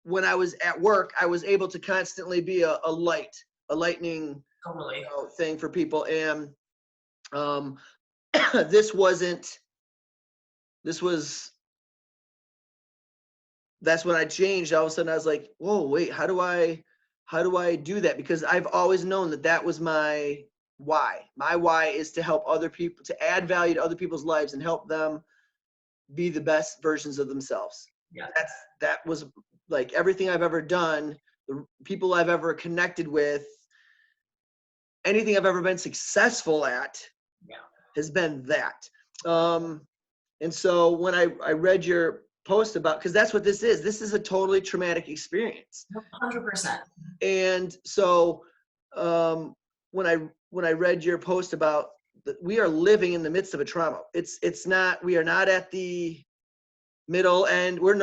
when I was at work, I was able to constantly be a light, a lightning, Totally. thing for people. And um, this wasn't. This was. That's when I changed. All of a sudden, I was like, "Whoa, wait! How do I do that?" Because I've always known that that was my why. My why is to help other people, to add value to other people's lives, and help them be the best versions of themselves. Yeah. That was like everything I've ever done, the people I've ever connected with, anything I've ever been successful at Yeah. has been that. Um, and so when I read your post about, because that's what this is a totally traumatic experience. 100%. And so um, when I read your post about we are living in the midst of a trauma. It's not, we are not at the middle end. We're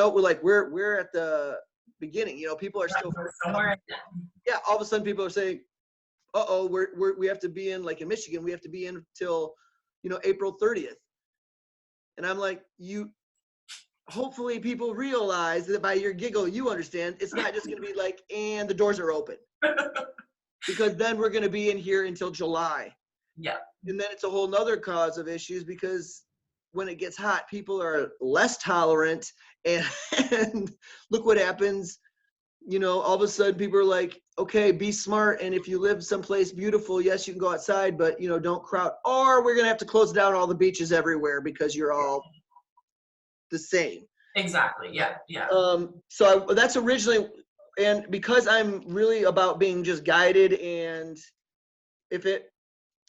at the beginning. You know, people are still We're somewhere. yeah. All of a sudden, people are saying, "Uh oh, we have to be in, like in Michigan, we have to be in till, you know, April 30th." And I'm like, you. Hopefully, people realize that by your giggle, you understand it's not just going to be like, and the doors are open, because then we're going to be in here until July, Yeah. and then it's a whole nother cause of issues because when it gets hot, people are less tolerant, and, and look what happens. You know, all of a sudden people are like, okay, be smart. And if you live someplace beautiful, yes, you can go outside, but, you know, don't crowd. Or we're going to have to close down all the beaches everywhere because you're all the same. Exactly. Yeah. Yeah. That's originally, and because I'm really about being just guided, and if it,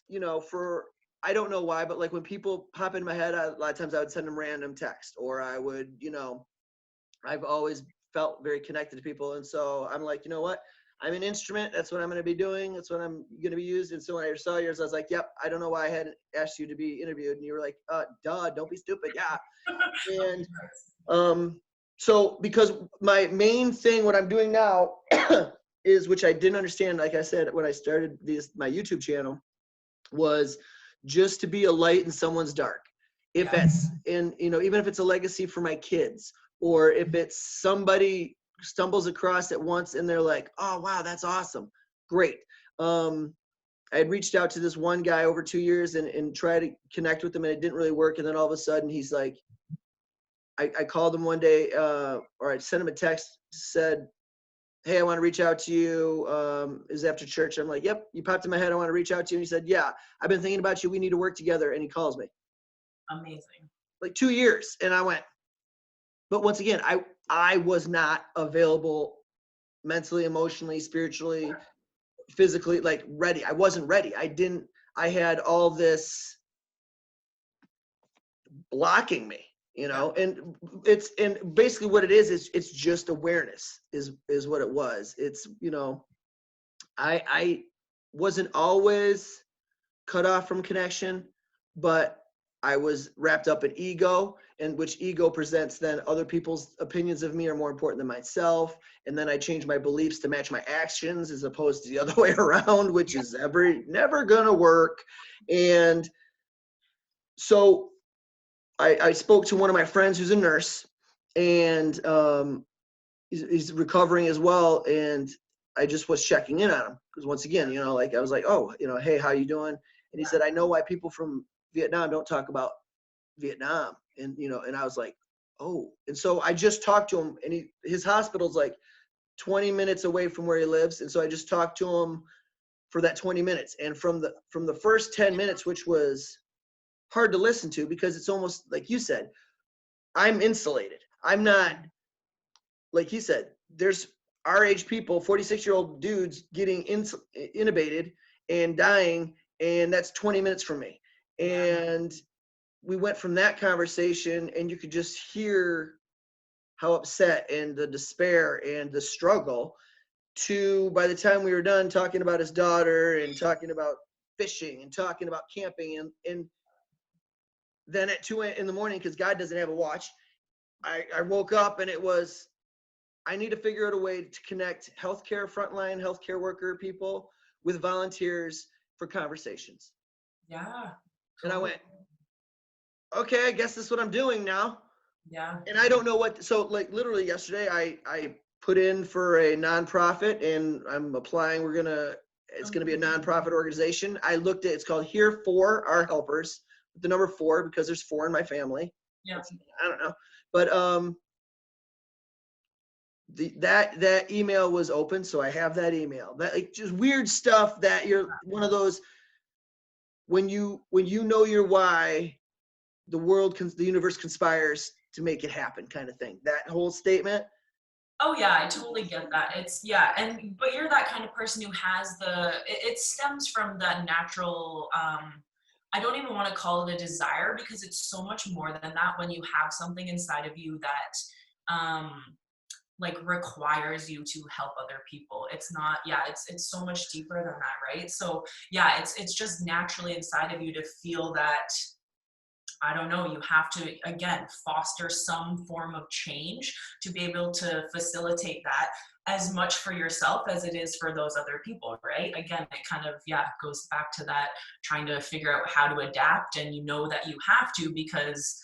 you know, for, I don't know why, but like when people pop in my head, a lot of times I would send them random text, or I would, you know, I've always felt very connected to people. And so I'm like, you know what? I'm an instrument. That's what I'm going to be doing. That's what I'm going to be used. And so when I saw yours, I was like, yep, I don't know why I hadn't asked you to be interviewed. And you were like, duh, don't be stupid. Yeah. And so because my main thing, what I'm doing now is, which I didn't understand, like I said, when I started my YouTube channel, was just to be a light in someone's dark. If Yeah. it's in, you know, even if it's a legacy for my kids, or if it's somebody stumbles across it once and they're like, oh, wow, that's awesome. Great. I had reached out to this one guy over 2 years and tried to connect with him, and it didn't really work. And then all of a sudden he's like, I called him one day, or I sent him a text, said, hey, I want to reach out to you. Is after church. I'm like, yep, you popped in my head. I want to reach out to you. And he said, yeah, I've been thinking about you. We need to work together. And he calls me Amazing. like 2 years. And I went, but once again, I was not available mentally, emotionally, spiritually, physically, like ready. I wasn't ready. I had all this blocking me, you Yeah. know, and basically what it is it's just awareness is what it was. It's, you know, I wasn't always cut off from connection, but I was wrapped up in ego, and which ego presents then other people's opinions of me are more important than myself. And then I changed my beliefs to match my actions as opposed to the other way around, which is never gonna work. And so I spoke to one of my friends who's a nurse, and he's recovering as well. And I just was checking in on him because once again, you know, like I was like, oh, you know, hey, how you doing? And he said, I know why people from Vietnam don't talk about Vietnam. And, you know, and I was like, oh. And so I just talked to him, and his hospital's like 20 minutes away from where he lives. And so I just talked to him for that 20 minutes. And from the first 10 minutes, which was hard to listen to because it's almost like you said, I'm insulated. I'm not, like you said, there's our age people, 46-year-old dudes getting intubated and dying, and that's 20 minutes from me. Yeah. And we went from that conversation, and you could just hear how upset and the despair and the struggle, to by the time we were done talking about his daughter and talking about fishing and talking about camping, and then at 2 in the morning, because God doesn't have a watch, I woke up and it was, I need to figure out a way to connect healthcare, frontline healthcare worker people with volunteers for conversations. Yeah. And I Totally. went, okay, I guess that's what I'm doing now. Yeah. And I don't know what, so like literally yesterday, I put in for a nonprofit, and I'm applying. It's gonna be a nonprofit organization. I looked at, it's called Here For Our Helpers, the number 4, because there's 4 in my family. Yeah. I don't know, but that email was open, so I have that email. That, like, just weird stuff that you're one of those, when you know your why, the universe conspires to make it happen, kind of thing. That whole statement. Oh yeah, I totally get that. It's yeah, but you're that kind of person who has it stems from that natural I don't even want to call it a desire, because it's so much more than that when you have something inside of you that like requires you to help other people. It's not, yeah, it's so much deeper than that, right? So yeah, it's just naturally inside of you to feel that, I don't know, you have to, again, foster some form of change to be able to facilitate that, as much for yourself as it is for those other people, right? Again, it kind of, yeah, goes back to that, trying to figure out how to adapt. And you know that you have to, because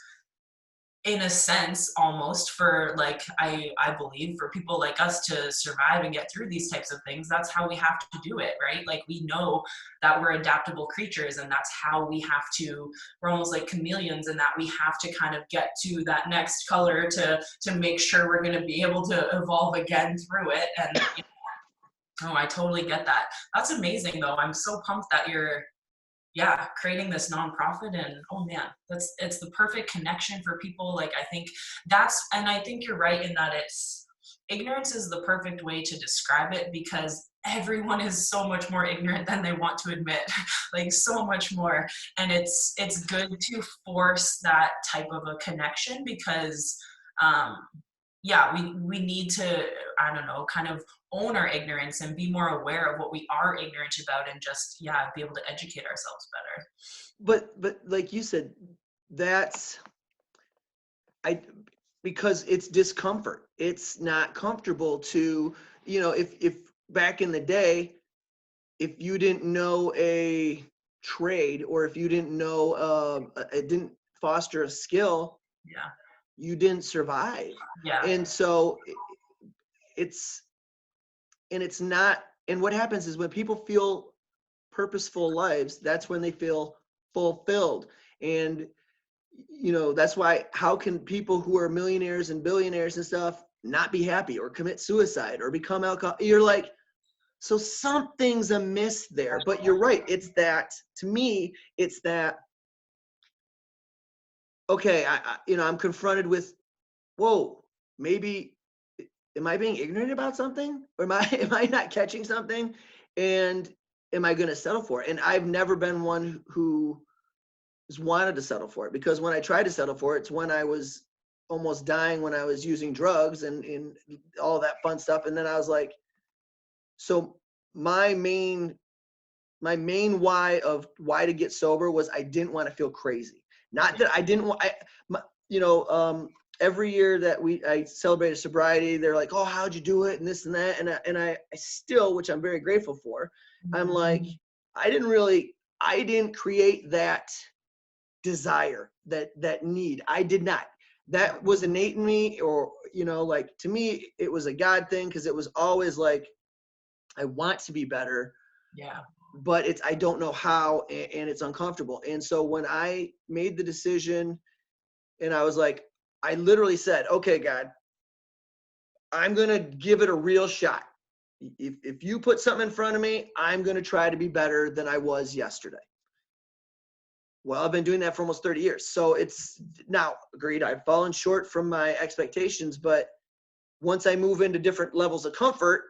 in a sense, almost, for like, I believe for people like us to survive and get through these types of things, that's how we have to do it, right? Like, we know that we're adaptable creatures, and that's how we have to, we're almost like chameleons, and that we have to kind of get to that next color to make sure we're going to be able to evolve again through it. And oh, I totally get that. That's amazing though. I'm so pumped that you're, yeah, creating this nonprofit. And oh man, it's the perfect connection for people. Like, I think and I think you're right in that ignorance is the perfect way to describe it, because everyone is so much more ignorant than they want to admit, like so much more. And it's good to force that type of a connection, because yeah, we need to, I don't know, kind of own our ignorance and be more aware of what we are ignorant about, and just, yeah, be able to educate ourselves better. But like you said, that's, because it's discomfort. It's not comfortable to, if back in the day, if you didn't know a trade, or if you didn't know, it didn't foster a skill, Yeah. you didn't survive. Yeah. And so it's not, and what happens is when people feel purposeful lives, that's when they feel fulfilled. And that's why, how can people who are millionaires and billionaires and stuff not be happy, or commit suicide, or become alcohol? You're like, so something's amiss there. But you're right. It's that, to me, it's that, okay, I'm confronted with, whoa, maybe, am I being ignorant about something? Or am I not catching something? And am I going to settle for it? And I've never been one who has wanted to settle for it, because when I tried to settle for it, it's when I was almost dying, when I was using drugs and all that fun stuff. And then I was like, so my main why to get sober was, I didn't want to feel crazy. Not that I didn't want, every year that I celebrated sobriety, they're like, oh, how'd you do it? And this and that. And I still, which I'm very grateful for, I'm like, I didn't create that desire, that need. I did not. That was innate in me, or, like, to me, it was a God thing, because it was always like, I want to be better. Yeah. But I don't know how, and it's uncomfortable. And so when I made the decision, and I was like, I literally said, okay, God, I'm going to give it a real shot. If you put something in front of me, I'm going to try to be better than I was yesterday. Well, I've been doing that for almost 30 years. So it's now, agreed, I've fallen short from my expectations, but once I move into different levels of comfort,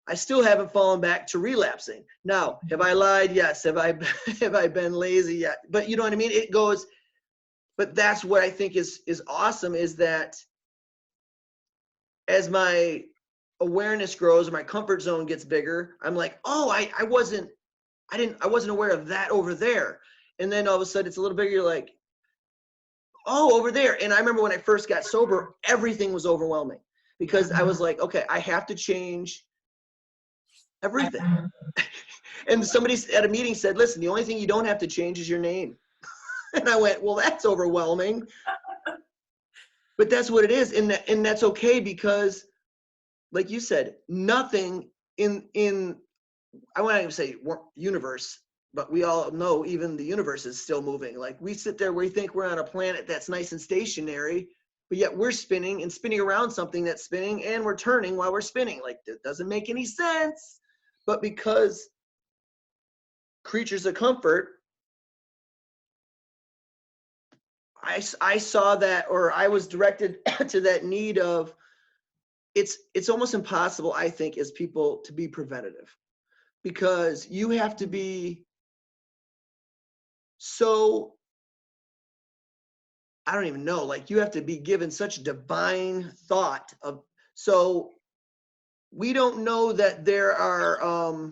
I still haven't fallen back to relapsing. Now, have I lied? Yes. Have I been lazy? Yeah. But you know what I mean? It goes, but that's what I think is awesome, is that as my awareness grows, my comfort zone gets bigger, I'm like, oh, I wasn't aware of that over there. And then all of a sudden it's a little bigger. You're like, oh, over there. And I remember when I first got sober, everything was overwhelming, because I was like, okay, I have to change everything. And somebody at a meeting said, listen, the only thing you don't have to change is your name. And I went, well, that's overwhelming. But that's what it is. And that's okay, because like you said, nothing in I won't even say universe, but we all know even the universe is still moving. Like we sit there, we think we're on a planet that's nice and stationary, but yet we're spinning and spinning around something that's spinning, and we're turning while we're spinning. Like it doesn't make any sense. But because creatures of comfort, I saw that, or I was directed to that need of, it's almost impossible, I think, as people to be preventative, because you have to be so, I don't even know, like you have to be given such divine thought of, so we don't know that there are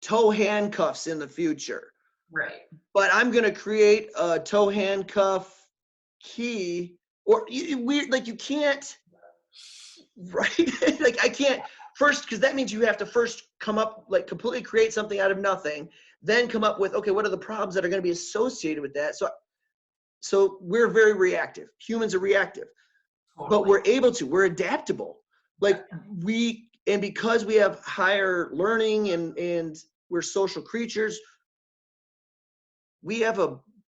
toe handcuffs in the future, Right. but I'm going to create a toe handcuff key, or weird, like you can't, right? Like I can't first, because that means you have to first come up, like completely create something out of nothing, then come up with, okay, what are the problems that are going to be associated with that? So we're very reactive. Humans are reactive, but Totally. we're adaptable. Like and because we have higher learning and we're social creatures, we have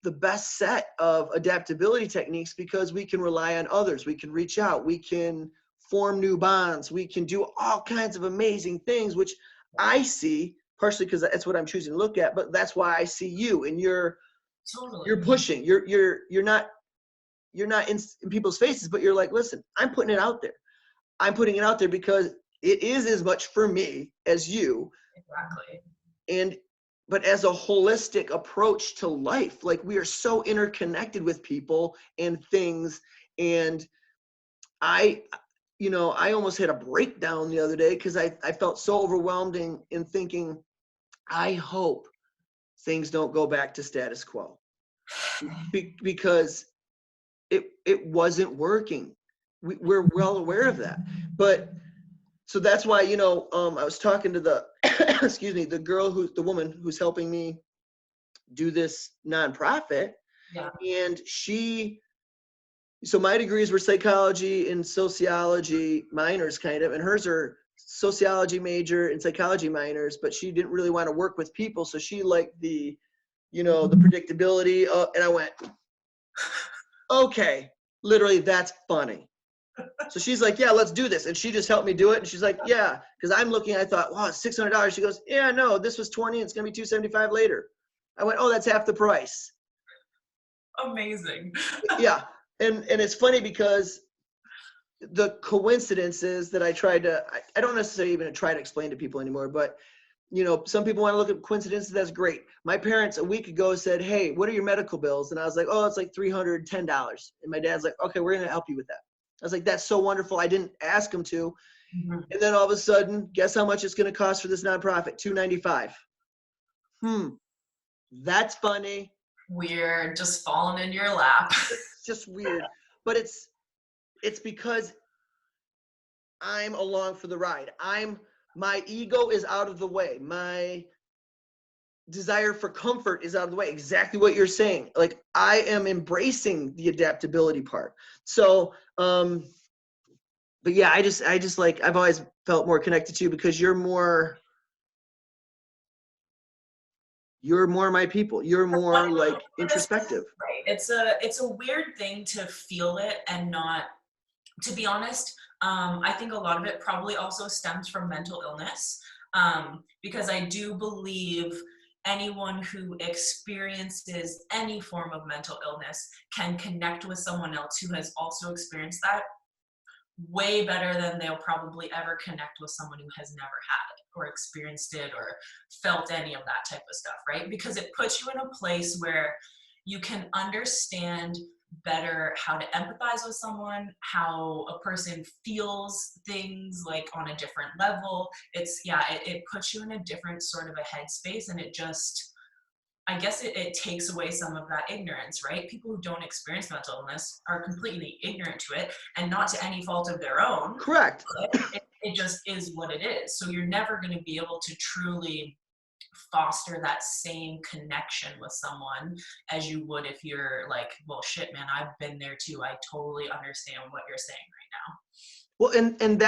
the best set of adaptability techniques because we can rely on others. We can reach out. We can form new bonds. We can do all kinds of amazing things, which I see partially because that's what I'm choosing to look at. But that's why I see you, and you're Totally. pushing. You're not in people's faces, but you're like, listen, I'm putting it out there. I'm putting it out there because it is as much for me as you. Exactly. And but as a holistic approach to life, like we are so interconnected with people and things. And I I almost had a breakdown the other day because I felt so overwhelmed in thinking, I hope things don't go back to status quo, because it wasn't working. We're well aware of that. But so that's why, I was talking to the excuse me, the woman who's helping me do this nonprofit. Yeah. And so my degrees were psychology and sociology minors kind of, and hers are sociology major and psychology minors, but she didn't really want to work with people. So she liked the predictability. And I went, okay, literally that's funny. So she's like, yeah, let's do this. And she just helped me do it. And she's like, yeah, because I'm looking, I thought, wow, it's $600. She goes, yeah, no, this was 20. It's going to be 275 later. I went, oh, that's half the price. Amazing. Yeah. And it's funny because the coincidences that I don't necessarily even try to explain to people anymore, but some people want to look at coincidences. That's great. My parents a week ago said, hey, what are your medical bills? And I was like, oh, it's like $310. And my dad's like, okay, we're going to help you with that. I was like, that's so wonderful. I didn't ask him to. Mhm. And then all of a sudden, guess how much it's going to cost for this nonprofit? $295. That's funny. We're just falling in your lap. It's just weird. But it's because I'm along for the ride. My ego is out of the way. My desire for comfort is out of the way. Exactly what you're saying. Like I am embracing the adaptability part. So, but yeah, I just like, I've always felt more connected to you because you're more my people. You're more like introspective. Right. It's a weird thing to feel it and not, to be honest. I think a lot of it probably also stems from mental illness, because I do believe anyone who experiences any form of mental illness can connect with someone else who has also experienced that way better than they'll probably ever connect with someone who has never had it or experienced it or felt any of that type of stuff, right? Because it puts you in a place where you can understand better how to empathize with someone, how a person feels things like on a different level. It puts you in a different sort of a headspace, and it just, I guess it takes away some of that ignorance, right? People who don't experience mental illness are completely ignorant to it, and not to any fault of their own. Correct. It just is what it is. So you're never going to be able to truly foster that same connection with someone as you would if you're like, well, shit, man, I've been there too. I totally understand what you're saying right now. Well, and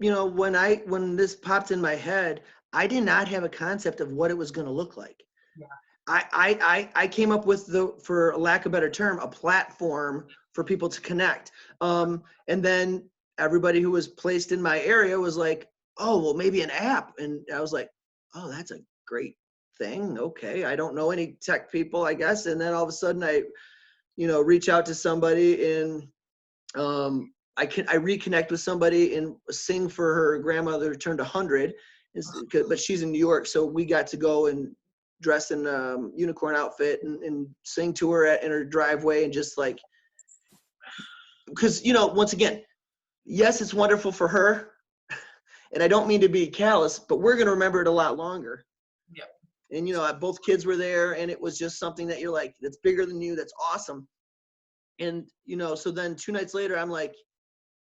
when this popped in my head, I did not have a concept of what it was going to look like. Yeah. I came up with for lack of a better term, a platform for people to connect. And then everybody who was placed in my area was like, oh, well, maybe an app. And I was like, oh, that's a great thing. Okay. I don't know any tech people, I guess. And then all of a sudden I, reach out to somebody and I reconnect with somebody and sing for her grandmother turned 100, but she's in New York, so we got to go and dress in a unicorn outfit and sing to her in her driveway, and just like, because once again, yes, it's wonderful for her, and I don't mean to be callous, but we're gonna remember it a lot longer. Yep. And both kids were there, and it was just something that you're like, that's bigger than you, that's awesome. And so then 2 nights later, I'm like,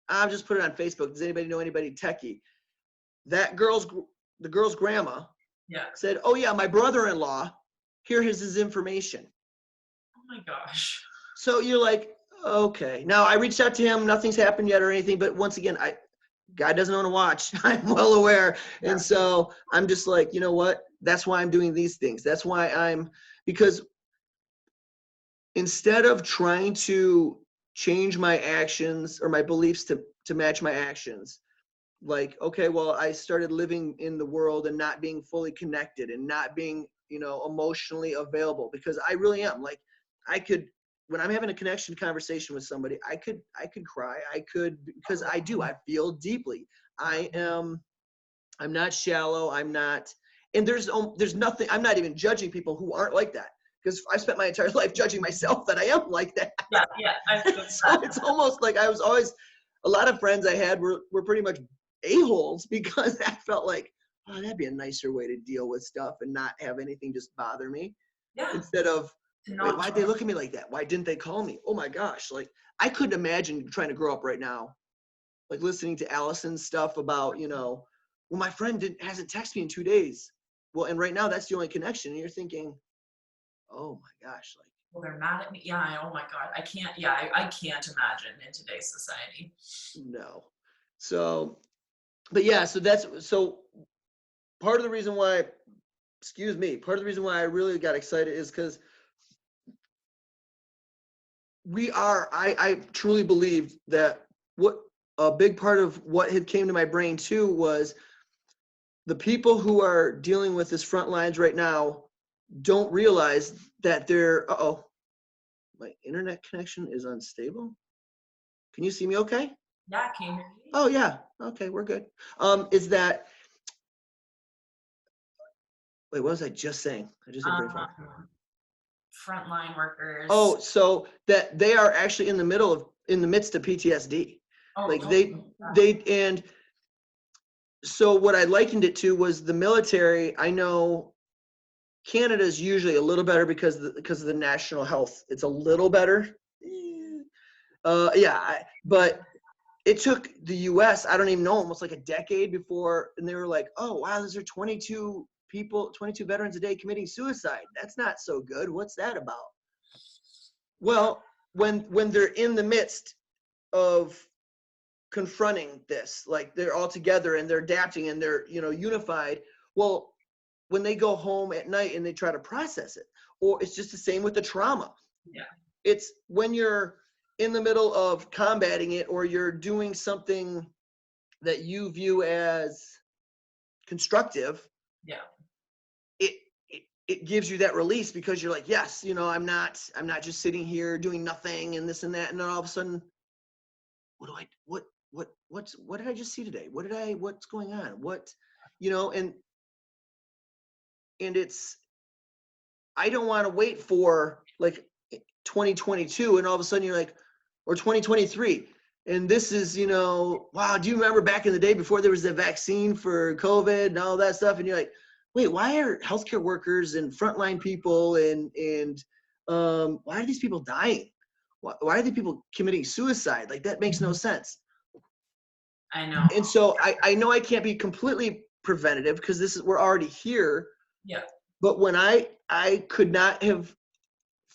I'll just put it on Facebook. Does anybody know anybody techie? The girl's grandma said, oh yeah, my brother-in-law, here's his information. Oh my gosh. So you're like, okay. Now I reached out to him, nothing's happened yet or anything, but once again, God doesn't own a watch. I'm well aware. Yeah. And so I'm just like, you know what? That's why I'm doing these things. That's why because instead of trying to change my actions or my beliefs to match my actions, like, okay, well, I started living in the world and not being fully connected and not being, emotionally available, because I really am. Like, when I'm having a connection conversation with somebody, I could cry. Because I do, I feel deeply. I'm not shallow. I'm not, and there's nothing, I'm not even judging people who aren't like that, because I spent my entire life judging myself that I am like that. Yeah. So it's almost like I was always, a lot of friends I had were pretty much a-holes, because I felt like, oh, that'd be a nicer way to deal with stuff and not have anything just bother me. Yeah. Instead of, wait, why'd they look at me like that? Why didn't they call me? Oh my gosh. Like, I couldn't imagine trying to grow up right now, like listening to Allison's stuff about, well, my friend hasn't texted me in 2 days. Well, and right now that's the only connection. And you're thinking, oh my gosh, like, well, they're mad at me. Yeah. Oh my God. I can't imagine in today's society. No. So, but yeah, so part of the reason why, I really got excited is because I truly believe that what a big part of what had came to my brain too was the people who are dealing with this front lines right now don't realize that my internet connection is unstable. Can you see me okay? Yeah, can you hear me? Oh yeah, okay, we're good. Is that, wait, what was I just saying? I just frontline workers. Oh, so that they are actually in the midst of PTSD. Oh, like and so what I likened it to was the military. I know Canada is usually a little better because of the national health. It's a little better. But it took the US, I don't even know, almost like a decade before, and they were like, oh wow, those are 22 veterans a day committing suicide. That's not so good. What's that about? Well, when they're in the midst of confronting this, like they're all together and they're adapting and they're, unified. Well, when they go home at night and they try to process it, or it's just the same with the trauma. Yeah. It's when you're in the middle of combating it, or you're doing something that you view as constructive. Yeah. It gives you that release, because you're like, yes, I'm not just sitting here doing nothing and this and that. And then all of a sudden, what did I just see today? What's going on? And it's, I don't want to wait for like 2022 and all of a sudden you're like, or 2023. And this is, wow, do you remember back in the day before there was the vaccine for COVID and all that stuff? And you're like, wait, why are healthcare workers and frontline people and why are these people dying? Why are these people committing suicide? Like, that makes no sense. I know. And so I know I can't be completely preventative, because we're already here. Yeah. But when I could not have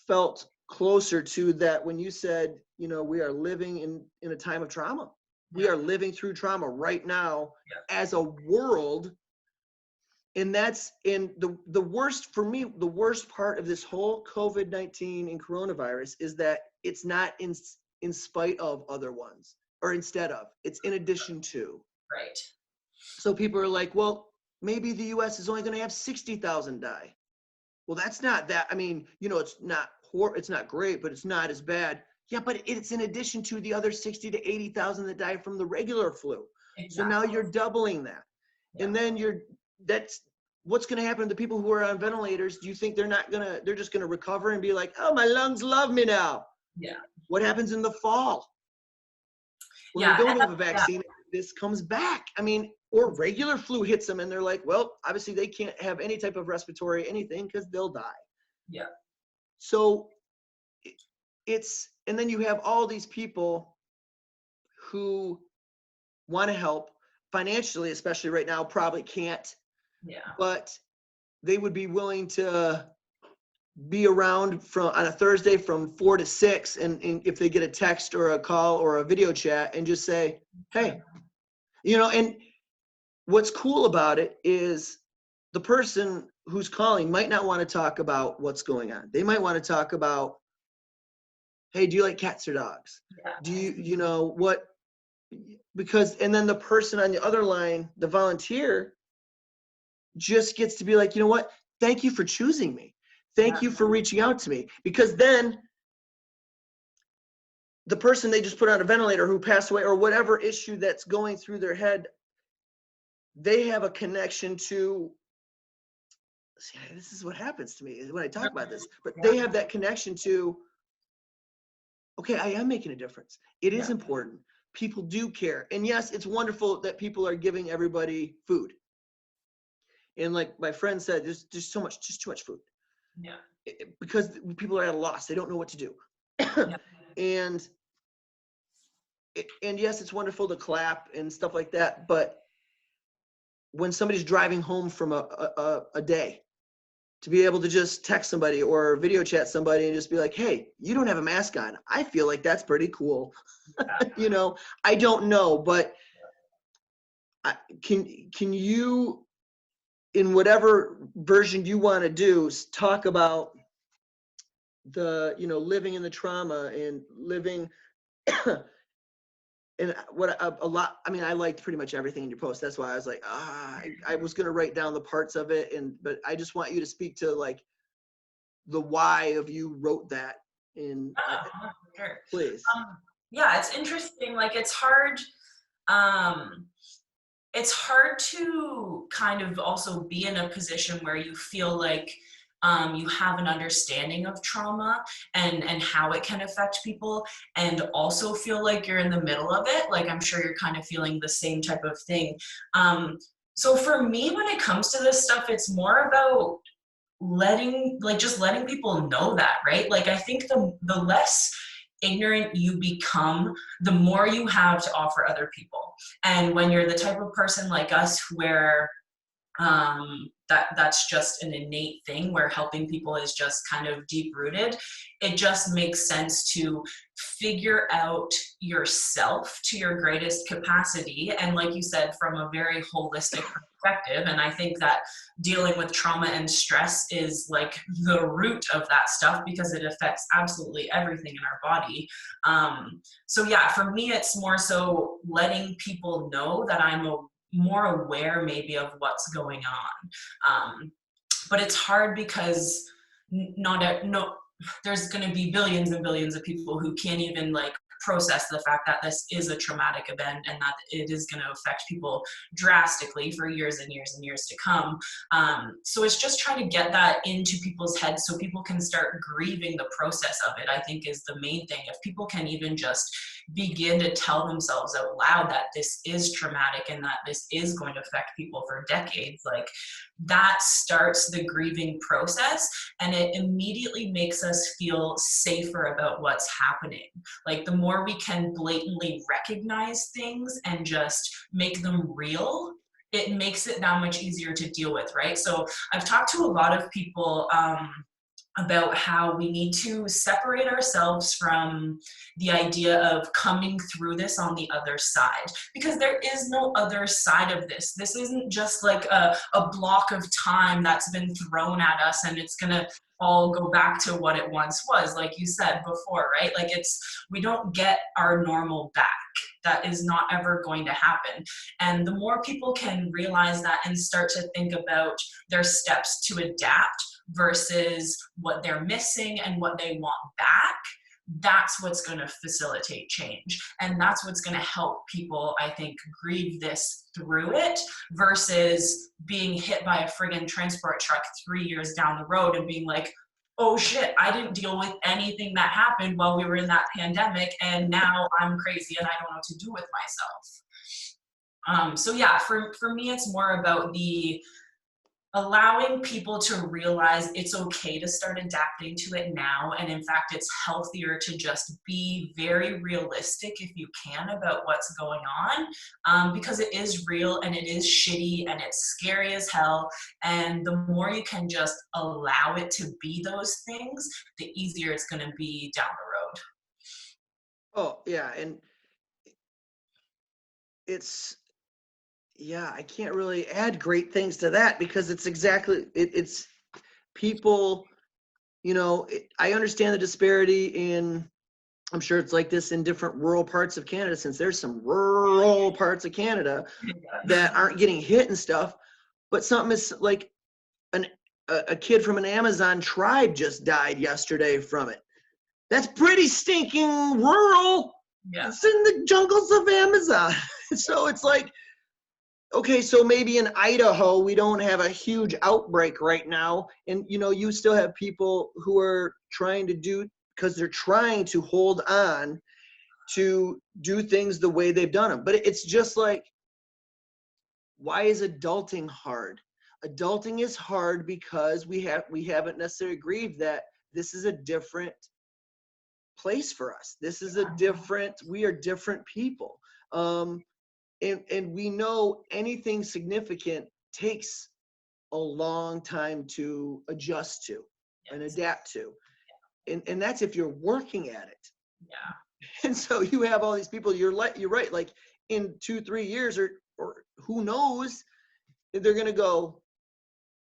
felt closer to that when you said, we are living in a time of trauma. We are living through trauma right now as a world. And that's in the worst for me, the worst part of this whole COVID-19 and coronavirus is that it's not in spite of other ones or instead of, it's in addition to. Right. So people are like, well, maybe the US is only going to have 60,000 die. Well, that's not that. I mean, you know, it's not great, but it's not as bad. Yeah, but it's in addition to the other 60 to 80,000 that die from the regular flu. Exactly. So now you're doubling that. Yeah. And then that's what's going to happen to the people who are on ventilators. Do you think they're just going to recover and be like, oh, my lungs love me now? Yeah. What happens in the fall? When we don't have a vaccine, this comes back. I mean, or regular flu hits them and they're like, well, obviously they can't have any type of respiratory anything because they'll die. Yeah. So and then you have all these people who want to help financially, especially right now, probably can't. Yeah. But they would be willing to be around on a Thursday from 4 to 6. And if they get a text or a call or a video chat and just say, hey, you know, and what's cool about it is the person who's calling might not want to talk about what's going on. They might want to talk about, hey, do you like cats or dogs? Yeah. Do you know what? Because, and then the person on the other line, the volunteer, just gets to be like, you know what? Thank you for choosing me. Thank you for reaching out to me. Because then the person they just put on a ventilator who passed away or whatever issue that's going through their head, they have a connection to, see, this is what happens to me when I talk about this, but they have that connection to, okay, I am making a difference. It is important. People do care. And yes, it's wonderful that people are giving everybody food. And like my friend said, there's just too much food. Yeah. Because people are at a loss. They don't know what to do. And yes, it's wonderful to clap and stuff like that. But when somebody's driving home from a day, to be able to just text somebody or video chat somebody and just be like, hey, you don't have a mask on. I feel like that's pretty cool. You know, I don't know, but can you, in whatever version you want to do, talk about the, you know, living in the trauma and living and what a lot, I mean, I liked pretty much everything in your post. That's why I was like, I was going to write down the parts of it. But I just want you to speak to like the why of you wrote that in, sure. Please. Yeah, it's interesting. Like it's hard to kind of also be in a position where you feel like you have an understanding of trauma and how it can affect people, and also feel like you're in the middle of it. Like I'm sure you're kind of feeling the same type of thing. So for me, when it comes to this stuff, it's more about just letting people know that, right? Like I think the less ignorant you become, the more you have to offer other people. And when you're the type of person like us where that's just an innate thing where helping people is just kind of deep rooted, it just makes sense to figure out yourself to your greatest capacity. And like you said, from a very holistic perspective. And I think that dealing with trauma and stress is like the root of that stuff because it affects absolutely everything in our body. So yeah, for me, it's more so letting people know that I'm more aware maybe of what's going on. But it's hard because there's going to be billions and billions of people who can't even like process the fact that this is a traumatic event and that it is going to affect people drastically for years and years and years to come. So it's just trying to get that into people's heads so people can start grieving the process of it, I think is the main thing. If people can even just begin to tell themselves out loud that this is traumatic and that this is going to affect people for decades, like that starts the grieving process, and it immediately makes us feel safer about what's happening. Like the more we can blatantly recognize things and just make them real, it makes it that much easier to deal with, right? So I've talked to a lot of people about how we need to separate ourselves from the idea of coming through this on the other side, because there is no other side of this. This isn't just like a block of time that's been thrown at us and it's gonna all go back to what it once was, like you said before, right? Like we don't get our normal back. That is not ever going to happen. And the more people can realize that and start to think about their steps to adapt versus what they're missing and what they want back, that's what's going to facilitate change. And that's what's going to help people, I think, grieve this through it versus being hit by a friggin' transport truck 3 years down the road and being like, oh shit, I didn't deal with anything that happened while we were in that pandemic, and now I'm crazy and I don't know what to do with myself. So yeah, for me, it's more about the allowing people to realize it's okay to start adapting to it now. And in fact, it's healthier to just be very realistic if you can about what's going on, because it is real and it is shitty and it's scary as hell. And the more you can just allow it to be those things, the easier it's going to be down the road. Oh, yeah. And it's, yeah, I can't really add great things to that because it's exactly, it's people, I understand the disparity in, I'm sure it's like this in different rural parts of Canada, since there's some rural parts of Canada that aren't getting hit and stuff. But something is like a kid from an Amazon tribe just died yesterday from it. That's pretty stinking rural. Yeah. It's in the jungles of Amazon. So it's like, okay, so maybe in Idaho, we don't have a huge outbreak right now. And, you still have people who are trying to do, because they're trying to hold on to do things the way they've done them. But it's just like, why is adulting hard? Adulting is hard because we haven't necessarily grieved that this is a different place for us. This is we are different people. And we know anything significant takes a long time to adjust to and adapt to. And that's if you're working at it. Yeah. And so you have all these people, you're right, like in 2-3 years or who knows, they're going to go,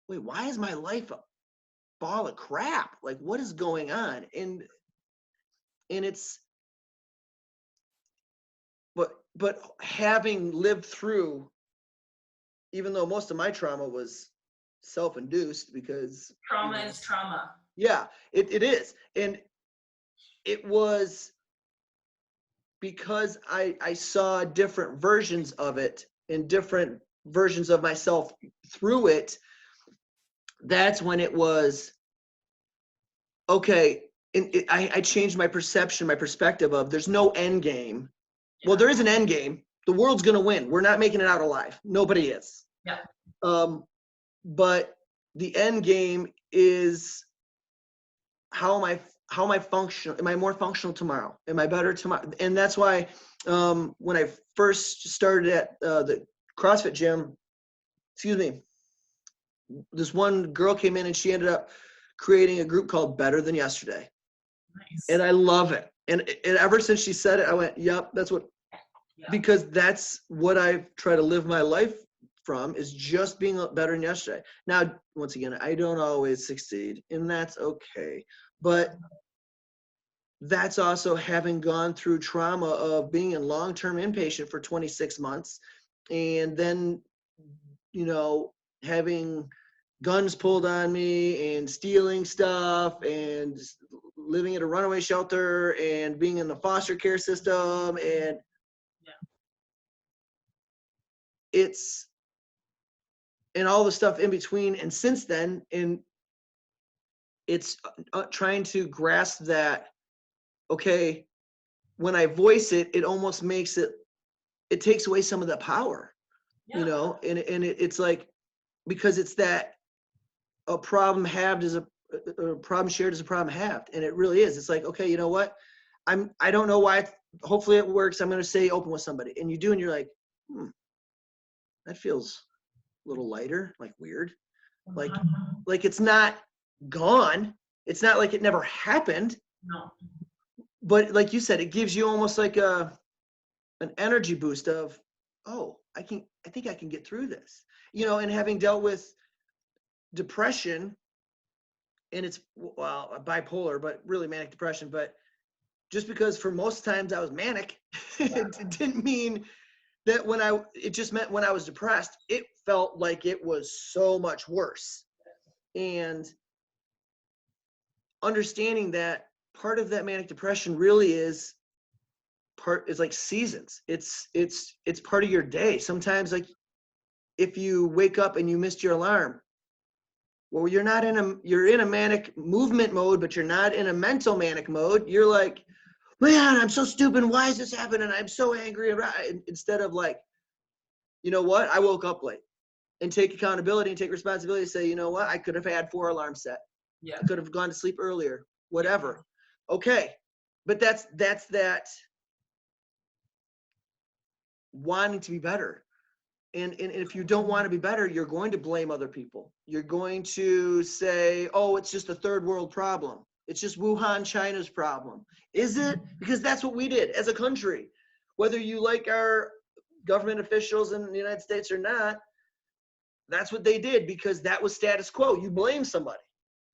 wait, why is my life a ball of crap? Like, what is going on? And it's, but having lived through, even though most of my trauma was self-induced, because trauma is trauma. Yeah, it is. And it was because I saw different versions of it and different versions of myself through it. That's when it was, okay, and I changed my perception, my perspective of there's no end game. Well, there is an end game. The world's going to win. We're not making it out alive. Nobody is. Yeah. But the end game is, how am I functional? Am I more functional tomorrow? Am I better tomorrow? And that's why when I first started at the CrossFit gym, this one girl came in and she ended up creating a group called Better Than Yesterday. Nice. And I love it. And ever since she said it, I went, yep, that's what, because that's what I try to live my life from, is just being better than yesterday. Now, once again, I don't always succeed, and that's okay. But that's also having gone through trauma of being in long-term inpatient for 26 months, and then, having guns pulled on me and stealing stuff and living at a runaway shelter and being in the foster care system, and it's, and all the stuff in between. And since then, and it's trying to grasp that, okay, when I voice it, it almost makes it takes away some of the power, and it's like, because it's that a problem halved is a problem shared is a problem halved. And it really is. It's like, okay, you know what? I don't know why, hopefully it works. I'm going to stay open with somebody. And you do, and you're like, that feels a little lighter, like weird. Like it's not gone. It's not like it never happened, No. but like you said, it gives you almost like an energy boost of, oh, I think I can get through this. And having dealt with depression, and it's, well, bipolar, but really manic depression, but just because for most times I was manic, it didn't mean that it just meant when I was depressed, it felt like it was so much worse. And understanding that part of that manic depression really is like seasons. It's part of your day. Sometimes, like, if you wake up and you missed your alarm, well, you're in a manic movement mode, but you're not in a mental manic mode. You're like, man, I'm so stupid. Why is this happening? I'm so angry. Instead of like, you know what? I woke up late, and take accountability and take responsibility. Say, you know what? I could have had 4 alarms set. Yeah. I could have gone to sleep earlier, whatever. Okay. But that's that wanting to be better. And if you don't want to be better, you're going to blame other people. You're going to say, oh, it's just a third world problem. It's just Wuhan, China's problem. Is it? Because that's what we did as a country. Whether you like our government officials in the United States or not, that's what they did, because that was status quo. You blame somebody.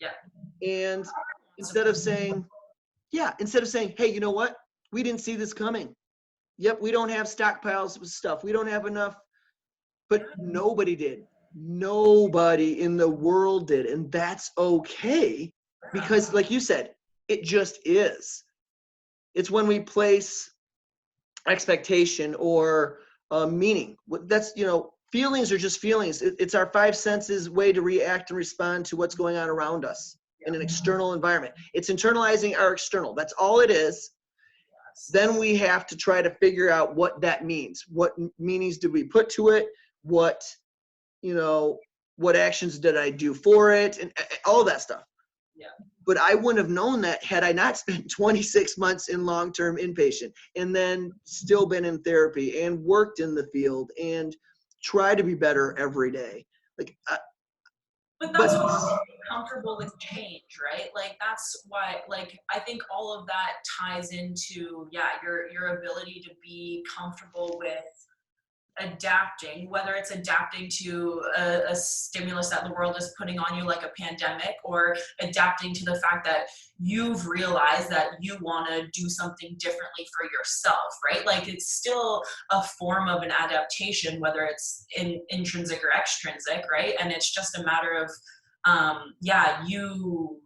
Yeah. And instead of saying, hey, you know what? We didn't see this coming. Yep, we don't have stockpiles of stuff. We don't have enough. But nobody did. Nobody in the world did. And that's okay, because like you said, it just is. It's when we place expectation or meaning. That's, feelings are just feelings. It's our 5 senses way to react and respond to what's going on around us in an external environment. It's internalizing our external. That's all it is. Then we have to try to figure out what that means. What meanings did we put to it? What actions did I do for it? And all that stuff. Yeah. But I wouldn't have known that had I not spent 26 months in long-term inpatient, and then still been in therapy and worked in the field and try to be better every day. Like, but that's what makes you comfortable with change, right? Like, that's why, like, I think all of that ties into, your ability to be comfortable with adapting, whether it's adapting to a stimulus that the world is putting on you, like a pandemic, or adapting to the fact that you've realized that you want to do something differently for yourself, right? Like, it's still a form of an adaptation, whether it's intrinsic or extrinsic, right? And it's just a matter of you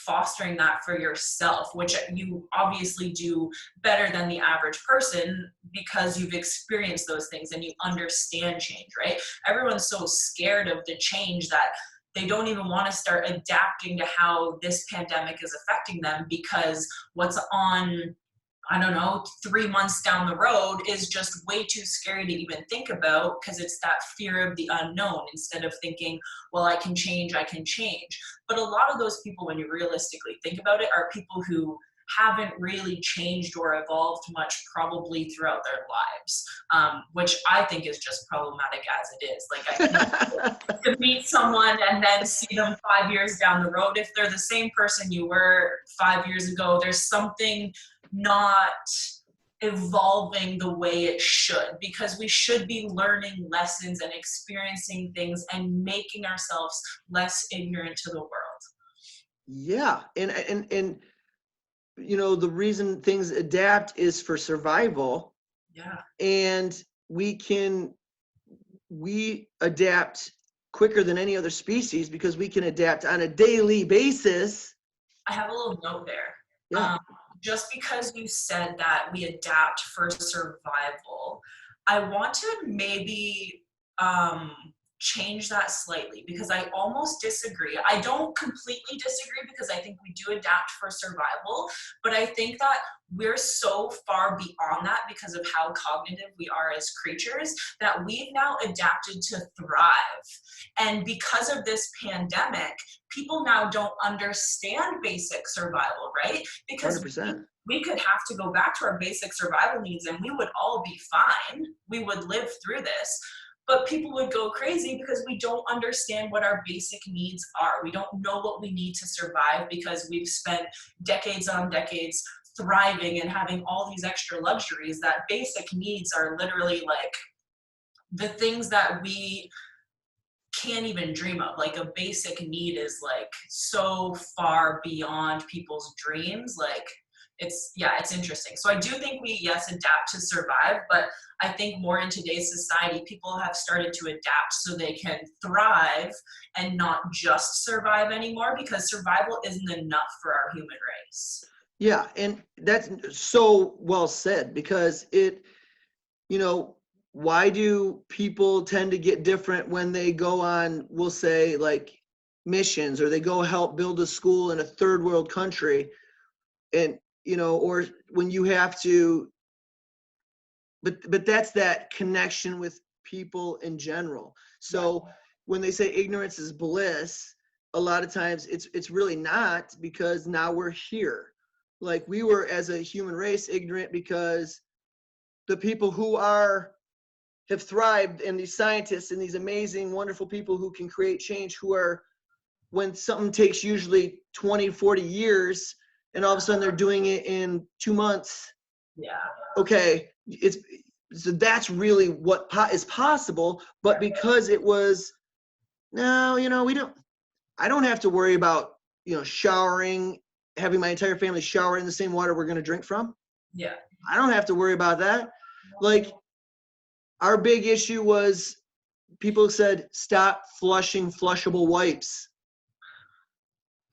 fostering that for yourself, which you obviously do better than the average person because you've experienced those things and you understand change, right? Everyone's so scared of the change that they don't even want to start adapting to how this pandemic is affecting them, because what's on, 3 months down the road is just way too scary to even think about, because it's that fear of the unknown, instead of thinking, well, I can change. But a lot of those people, when you realistically think about it, are people who haven't really changed or evolved much probably throughout their lives, which I think is just problematic as it is. Like, I think to meet someone and then see them 5 years down the road, if they're the same person you were 5 years ago, there's something not evolving the way it should, because we should be learning lessons and experiencing things and making ourselves less ignorant to the world. Yeah. And the reason things adapt is for survival. Yeah. And we adapt quicker than any other species because we can adapt on a daily basis. I have a little note there. Yeah. Just because you said that we adapt for survival, I want to maybe change that slightly, because I almost disagree. I don't completely disagree, because I think we do adapt for survival, but I think that we're so far beyond that because of how cognitive we are as creatures, that we've now adapted to thrive. And because of this pandemic, people now don't understand basic survival, right? Because 100%. we could have to go back to our basic survival needs and we would all be fine. We would live through this. but people would go crazy because we don't understand what our basic needs are. We don't know what we need to survive because we've spent decades on decades thriving and having all these extra luxuries. That basic needs are literally like the things that we can't even dream of. Like a basic need is like so far beyond people's dreams. Like it's interesting. So I do think we, yes, adapt to survive, but I think more in today's society, people have started to adapt so they can thrive and not just survive anymore, because survival isn't enough for our human race. Yeah, and that's so well said, because it, you know, why do people tend to get different when they go on, we'll say, like missions, or they go help build a school in a third world country, and you know, or when you have to, but that's that connection with people in general. So when they say ignorance is bliss, a lot of times it's really not, because now we're here. Like we were, as a human race, ignorant because the people who have thrived, and these scientists and these amazing, wonderful people who can create change, who are, when something takes usually 20, 40 years, and all of a sudden they're doing it in 2 months. Yeah. Okay. So that's really what is possible. But because it was, no, you know, I don't have to worry about, you know, showering, having my entire family shower in the same water we're going to drink from. Yeah. I don't have to worry about that. Like, our big issue was, people said, stop flushing flushable wipes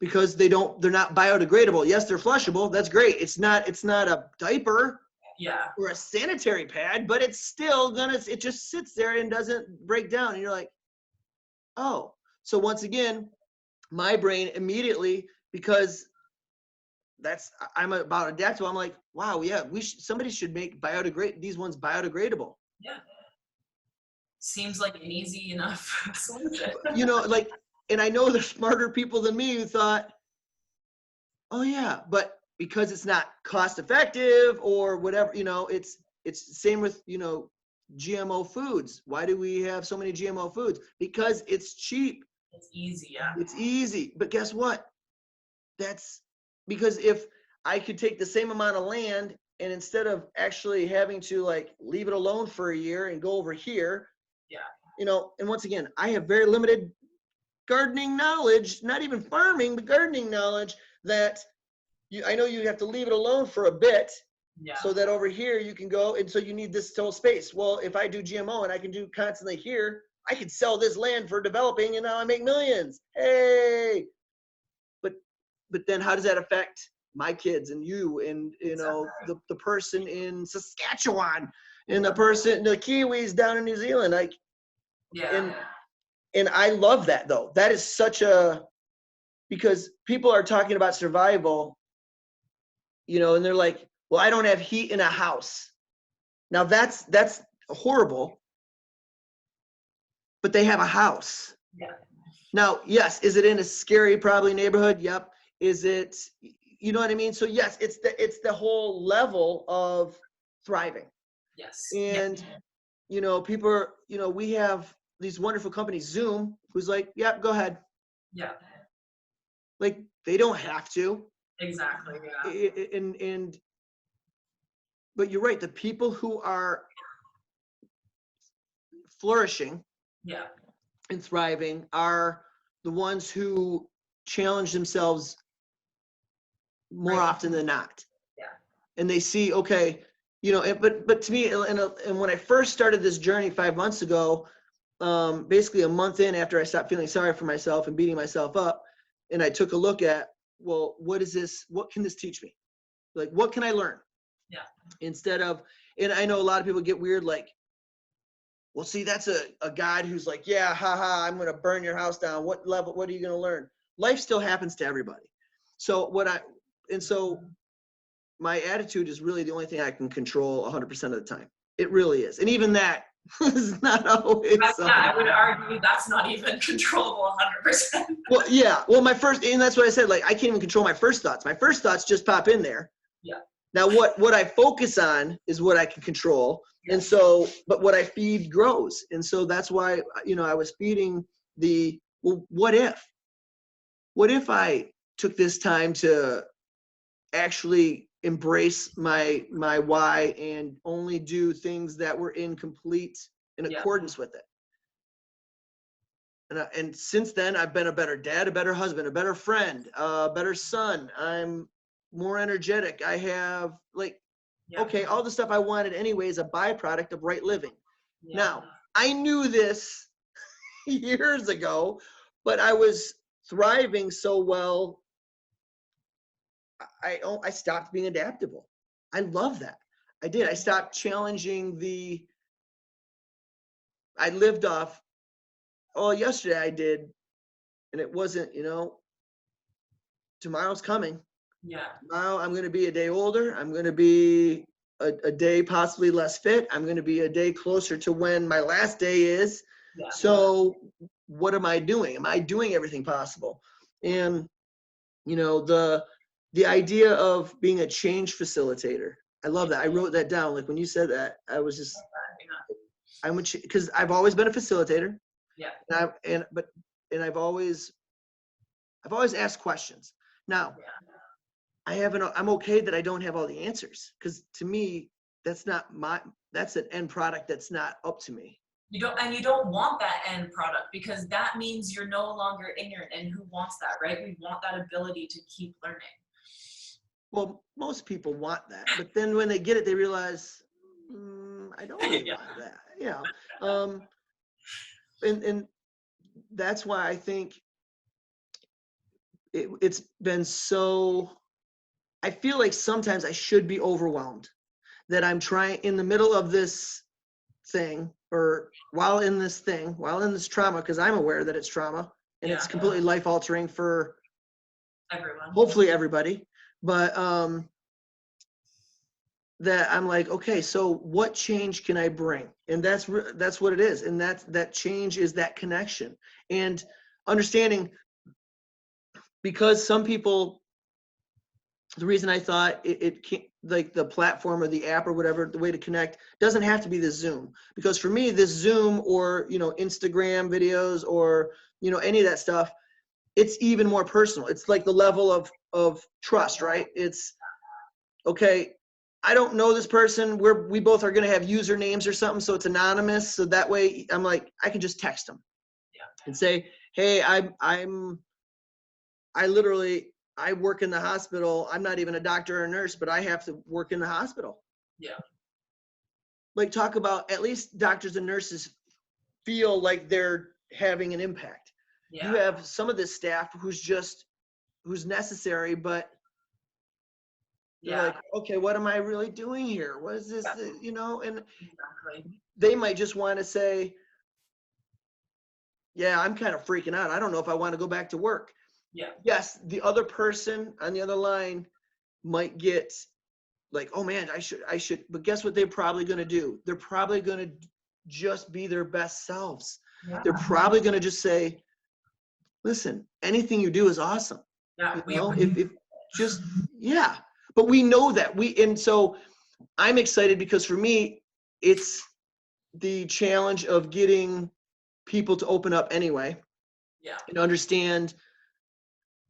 because they're not biodegradable. Yes, they're flushable. That's great. It's not a diaper or a sanitary pad, but it's still it just sits there and doesn't break down. And you're like, oh. So once again, my brain immediately, because I'm about adaptable, I'm like, wow, yeah, somebody should make these ones biodegradable. Yeah. Seems like an easy enough solution. You know, like, and I know there's smarter people than me who thought, oh yeah, but because it's not cost effective or whatever, you know, it's the same with, you know, GMO foods. Why do we have so many GMO foods? Because it's cheap. It's easy, yeah. It's easy. But guess what? That's because if I could take the same amount of land, and instead of actually having to like leave it alone for a year and go over here, you know, and once again, I have very limited gardening knowledge, not even farming, but gardening knowledge, that I know you have to leave it alone for a bit, so that over here you can go, and so you need this total space. Well, if I do GMO and I can do constantly here, I could sell this land for developing, and now I make millions. Hey, but then how does that affect my kids and you, and you know, the person in Saskatchewan, and the Kiwis down in New Zealand, like, and I love that, though. That is such because people are talking about survival, you know, and they're like, well, I don't have heat in a house. Now that's horrible, but they have a house. Yeah. Now, yes, is it in a scary, probably neighborhood? Yep. Is it, you know what I mean? So yes, it's the whole level of thriving. Yes. And, you know, people are, you know, we have these wonderful companies, Zoom, who's like, yeah, go ahead. Yeah. Like, they don't have to. Exactly. Yeah. But you're right. The people who are flourishing, and thriving, are the ones who challenge themselves more often than not. Yeah. And they see, okay, you know, but to me, and when I first started this journey 5 months ago, basically a month in after I stopped feeling sorry for myself and beating myself up, and I took a look at, well, what can this teach me? Like, what can I learn? Yeah. Instead of, and I know a lot of people get weird, like, well, see, that's a God who's like, yeah, haha, I'm going to burn your house down. What level, what are you going to learn? Life still happens to everybody. So my attitude is really the only thing I can control 100% of the time. It really is. And even that is not always. I would argue that's not even controllable 100%. Well, yeah. Well, and that's what I said, like, I can't even control my first thoughts. My first thoughts just pop in there. Yeah. Now, what I focus on is what I can control. And so, but what I feed grows. And so that's why, I was feeding well, what if I took this time to actually embrace my why and only do things that were in accordance with it. And since then, I've been a better dad, a better husband, a better friend, a better son. I'm more energetic. I have okay, all the stuff I wanted anyway is a byproduct of right living. Now, I knew this years ago, but I was thriving so well, I stopped being adaptable. I love that. I did. I stopped challenging I lived off, oh, yesterday I did, and it wasn't, tomorrow's coming. Yeah. Tomorrow I'm going to be a day older. I'm going to be a day possibly less fit. I'm going to be a day closer to when my last day is. Yeah. So what am I doing? Am I doing everything possible? And, the idea of being a change facilitator, I love that. I wrote that down. Like when you said that, I was just, because I've always been a facilitator. Yeah. And I've always asked questions. Now, I'm okay that I don't have all the answers, because to me, that's an end product that's not up to me. You don't want that end product, because that means you're no longer ignorant, and who wants that, right? We want that ability to keep learning. Well, most people want that, but then when they get it, they realize, I don't really want that, and that's why I think it's been so, I feel like sometimes I should be overwhelmed, that I'm trying in the middle of this thing, or while in this trauma, because I'm aware that it's trauma and it's completely life altering for everyone, hopefully everybody. But that I'm like, okay, so what change can I bring? And that's what it is. And that change is that connection and understanding, because some people, the reason I thought it can't, like the platform or the app or whatever, the way to connect doesn't have to be the Zoom, because for me, this Zoom or, Instagram videos or, any of that stuff, it's even more personal. It's like the level of trust, right? It's okay. I don't know this person. We both are going to have usernames or something, so it's anonymous. So that way, I'm like, I can just text them and say, hey, I work in the hospital. I'm not even a doctor or a nurse, but I have to work in the hospital. Yeah. Like, talk about, at least doctors and nurses feel like they're having an impact. Yeah. You have some of this staff who's necessary, but you're like, okay, what am I really doing here? What is this, and exactly. They might just want to say, yeah, I'm kind of freaking out. I don't know if I want to go back to work. Yeah. Yes, the other person on the other line might get like, oh man, I should, but guess what they're probably going to do? They're probably going to just be their best selves. Yeah. They're probably going to just say, listen, anything you do is awesome. Yeah. If just, yeah. But we know that and so I'm excited, because for me, it's the challenge of getting people to open up anyway. Yeah. And understand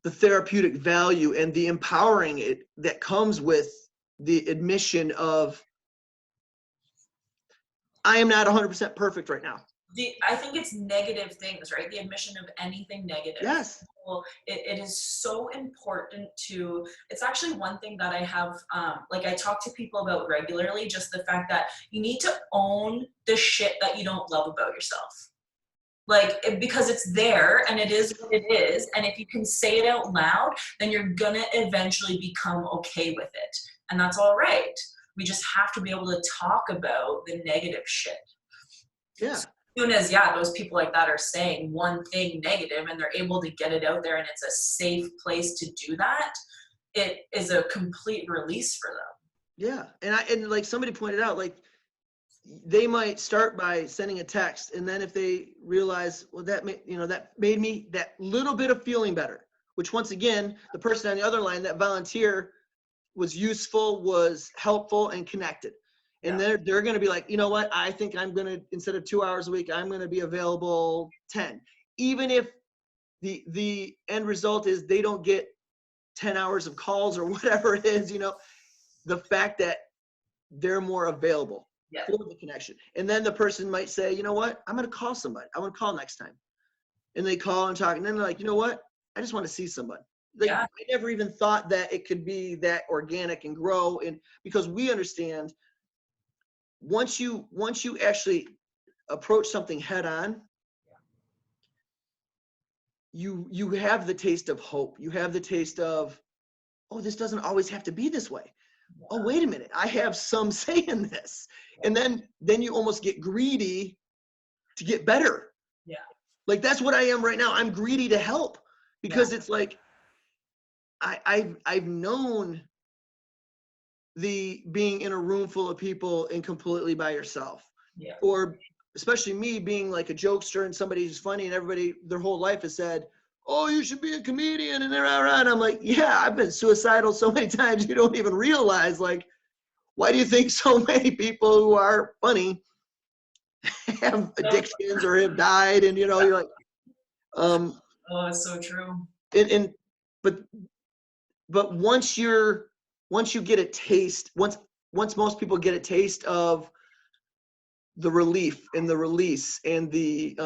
the therapeutic value and the empowering that comes with the admission of, I am not 100% perfect right now. I think it's negative things, right? The admission of anything negative. Yes. Well, it is so important to, it's actually one thing that I have, I talk to people about regularly, just the fact that you need to own the shit that you don't love about yourself. Because it's there and it is what it is. And if you can say it out loud, then you're gonna eventually become okay with it. And that's all right. We just have to be able to talk about the negative shit. Yeah. So as soon as, those people like that are saying one thing negative and they're able to get it out there and it's a safe place to do that, it is a complete release for them. Yeah. And like somebody pointed out, like, they might start by sending a text, and then if they realize, well, that made me that little bit of feeling better, which once again, the person on the other line, that volunteer, was useful, was helpful, and connected. And they're going to be like, you know what? I think I'm going to, instead of 2 hours a week, I'm going to be available 10. Even if the end result is they don't get 10 hours of calls or whatever it is, you know, the fact that they're more available for the connection. And then the person might say, you know what? I'm going to call somebody. I want to call next time. And they call and talk. And then they're like, you know what? I just want to see somebody. Like, I never even thought that it could be that organic and grow. And because we understand once you actually approach something head on, you have the taste of hope. You have the taste of, oh, this doesn't always have to be this way. Oh, wait a minute, I have some say in this. And then you almost get greedy to get better. Yeah. Like that's what I am right now. I'm greedy to help because it's like I've known the being in a room full of people and completely by yourself. Yeah. Or especially me being like a jokester and somebody who's funny and everybody their whole life has said, oh, you should be a comedian and they're around. I'm like, yeah, I've been suicidal so many times you don't even realize. Like, why do you think so many people who are funny have addictions or have died? And you know, you're like, oh, it's so true. And but once you get a taste, once most people get a taste of the relief and the release and the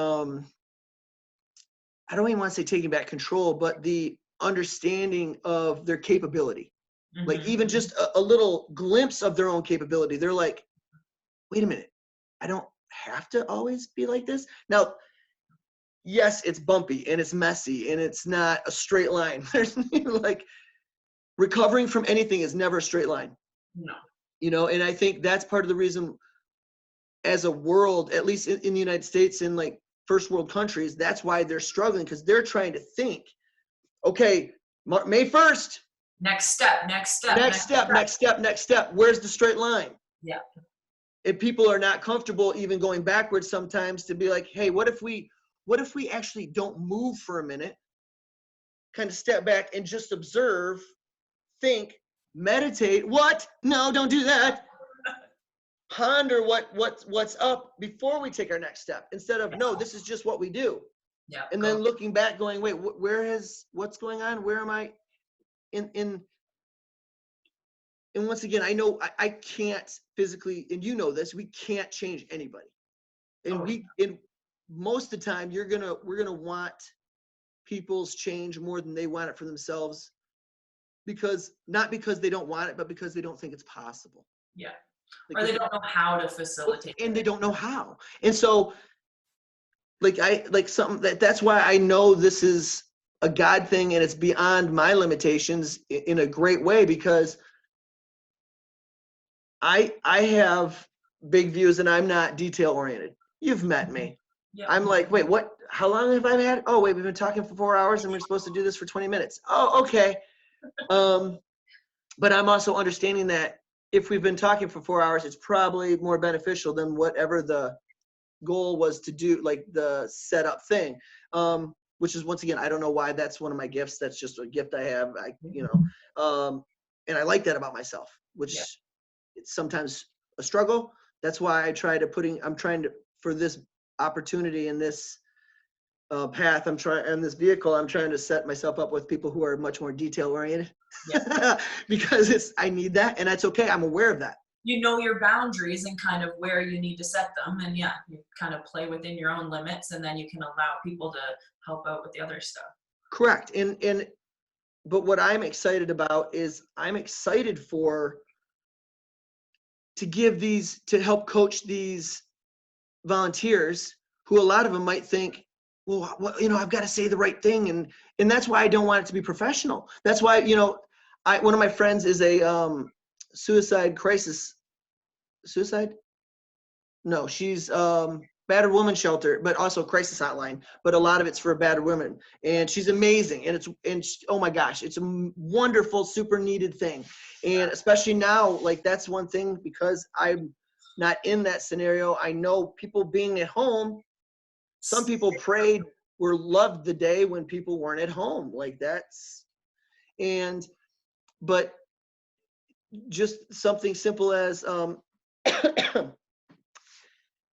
I don't even want to say taking back control, but the understanding of their capability. Mm-hmm. Like even just a little glimpse of their own capability. They're like, wait a minute, I don't have to always be like this. Now, yes, it's bumpy and it's messy and it's not a straight line. There's like recovering from anything is never a straight line. No. You know, and I think that's part of the reason as a world, at least in the United States, in like first world countries, that's why they're struggling because they're trying to think, okay, May 1st. Next step. Where's the straight line? Yeah. And people are not comfortable even going backwards sometimes to be like, hey, what if we actually don't move for a minute, kind of step back and just observe, think, meditate. What? No, don't do that. Ponder what's up before we take our next step instead of no, this is just what we do. Yeah. And then looking back going, wait, what's going on? Where am I and once again, I know I can't physically, and you know this, we can't change anybody. And and most of the time we're gonna want people's change more than they want it for themselves not because they don't want it, but because they don't think it's possible. Yeah. Like, or they don't know how to facilitate. And they don't know how. And so that's why I know this is a God thing and it's beyond my limitations in a great way because I have big views and I'm not detail oriented. You've met me. Yep. I'm like, wait, what? How long have I had? Oh, wait, we've been talking for 4 hours and we're supposed to do this for 20 minutes. Oh, okay. But I'm also understanding that if we've been talking for 4 hours, it's probably more beneficial than whatever the goal was to do, like the setup thing. Which is, once again, I don't know why that's one of my gifts. That's just a gift I have. And I like that about myself, which it's sometimes a struggle. That's why I'm trying to, for this opportunity in this path, in this vehicle, I'm trying to set myself up with people who are much more detail oriented because I need that. And that's okay. I'm aware of that. You know your boundaries and kind of where you need to set them. And you kind of play within your own limits and then you can allow people to help out with the other stuff. Correct. But what I'm excited about is I'm excited to help coach these volunteers who a lot of them might think, well, I've got to say the right thing. And that's why I don't want it to be professional. That's why, one of my friends is a suicide? No, she's battered woman shelter, but also crisis hotline, but a lot of it's for battered women. And she's amazing. And oh my gosh, it's a wonderful, super needed thing. And especially now, like that's one thing, because I'm not in that scenario. I know people being at home, some people prayed or loved the day when people weren't at home. Like but just something simple as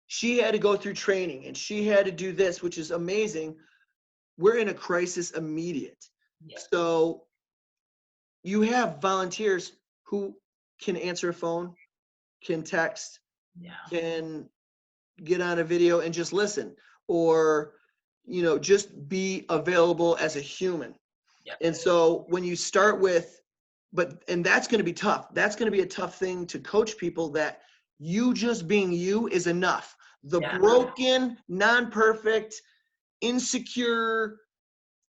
she had to go through training and she had to do this, which is amazing. We're in a crisis immediate. Yeah. So you have volunteers who can answer a phone, can text, Yeah. can get on a video and just listen, or, you know, just be available as a human. Yeah. And so when you start with, and that's going to be tough. That's going to be a tough thing to coach people, that you just being you is enough. The Yeah. broken, non-perfect, insecure,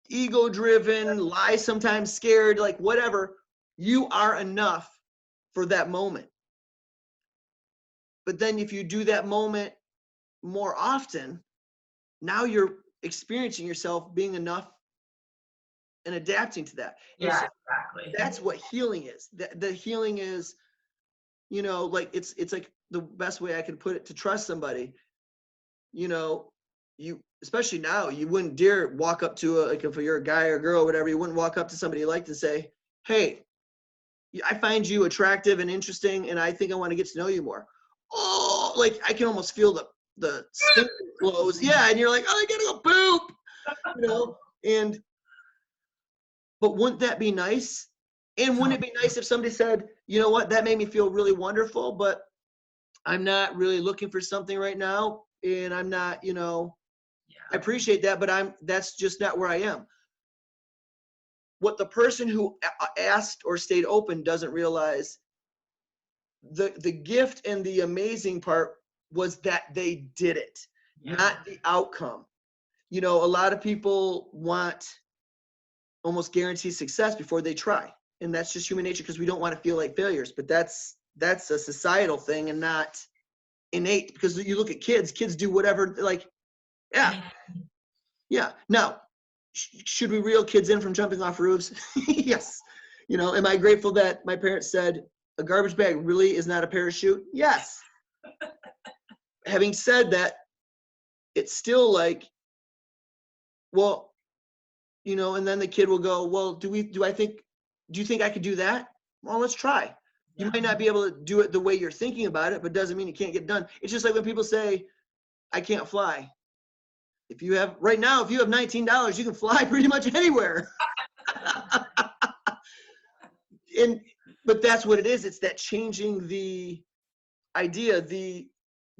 ego-driven, lie sometimes, scared, like whatever, you are enough for that moment. But then if you do that moment more often, now you're experiencing yourself being enough and adapting to that. And Yeah, so exactly. that's what healing is. The healing is, you know, like it's like the best way I could put it, to trust somebody. You know, you, especially now, you wouldn't dare walk up to like, if you're a guy or girl or whatever, you wouldn't walk up to somebody you like to say, hey, I find you attractive and interesting, and I think I want to get to know you more. Oh, like I can almost feel the skin flows. Yeah, and you're like, oh, I gotta go poop, you know. And but wouldn't that be nice? And wouldn't it be nice if somebody said, you know what, that made me feel really wonderful, but I'm not really looking for something right now, and I'm not, you know, I Yeah. appreciate that, but that's just not where I am. What the person who asked or stayed open doesn't realize, the gift and the amazing part was that they did it, Yeah. not the outcome. You know, a lot of people want almost guaranteed success before they try, and that's just human nature, because we don't want to feel like failures. But that's a societal thing and not innate, because you look at kids do whatever, like, yeah, yeah. Now, should we reel kids in from jumping off roofs? Yes. You know, am I grateful that my parents said a garbage bag really is not a parachute? Yes. Having said that, it's still like, well, you know, and then the kid will go, well, do you think I could do that? Well, let's try. You Yeah. might not be able to do it the way you're thinking about it, but doesn't mean it can't get done. It's just like when people say, I can't fly. If you have $19, you can fly pretty much anywhere. And but that's what it is. It's that changing the idea, the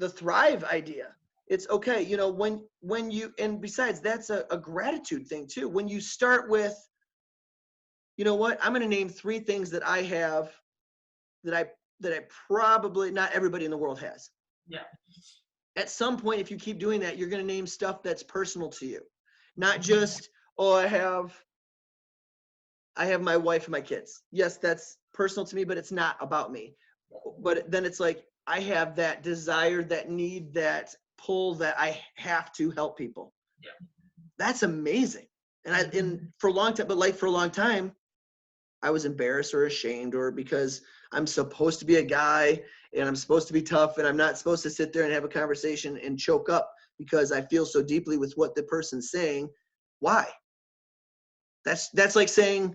thrive idea. It's okay, you know, when you, and besides, that's a gratitude thing too. When you start with, you know what, I'm going to name 3 things that I have that I probably not everybody in the world has. Yeah. At some point, if you keep doing that, you're going to name stuff that's personal to you, not just, oh, I have my wife and my kids. Yes, that's personal to me, but it's not about me. But then it's like, I have that desire, that need, that pull, that I have to help people. Yeah. That's amazing. And for a long time, but like for a long time, I was embarrassed or ashamed, or because I'm supposed to be a guy and I'm supposed to be tough, and I'm not supposed to sit there and have a conversation and choke up because I feel so deeply with what the person's saying. Why? That's like saying,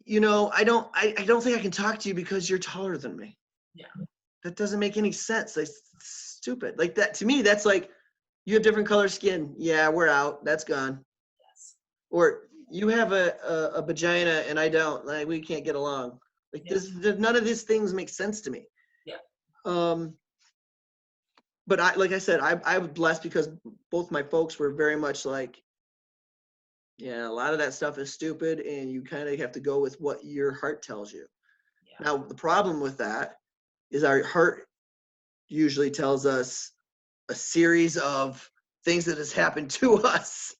you know, I don't think I can talk to you because you're taller than me. Yeah. That doesn't make any sense. Like, stupid. Like that, to me, that's like, you have different color skin. Yeah, we're out. That's gone. Yes. Or you have a vagina and I don't. Like, we can't get along. Like, Yeah. none of these things make sense to me. Yeah. But like I said, I was blessed because both my folks were very much like, yeah, a lot of that stuff is stupid, and you kind of have to go with what your heart tells you. Yeah. Now, the problem with that is our heart usually tells us a series of things that has happened to us.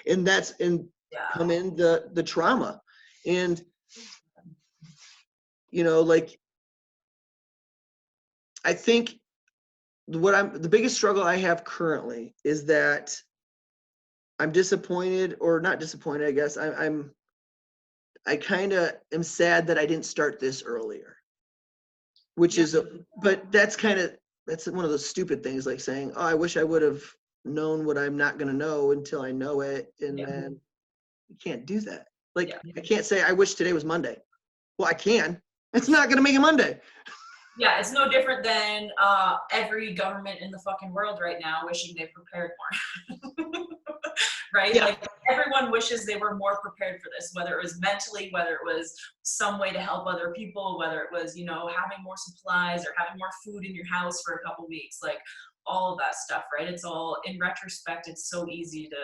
And that's come in the trauma. And, you know, like, I think the biggest struggle I have currently is that I'm disappointed, or not disappointed, I guess. I kind of am sad that I didn't start this earlier, which is, but that's one of those stupid things, like saying, oh, I wish I would have known what I'm not going to know until I know it. And then you can't do that. Like, Yeah. I can't say I wish today was Monday. Well, I can. It's not going to make it Monday. Yeah, it's no different than every government in the fucking world right now wishing they prepared more. Right? Yeah. Like everyone wishes they were more prepared for this, whether it was mentally, whether it was some way to help other people, whether it was, you know, having more supplies or having more food in your house for a couple weeks, like all of that stuff, right? It's all in retrospect, it's so easy to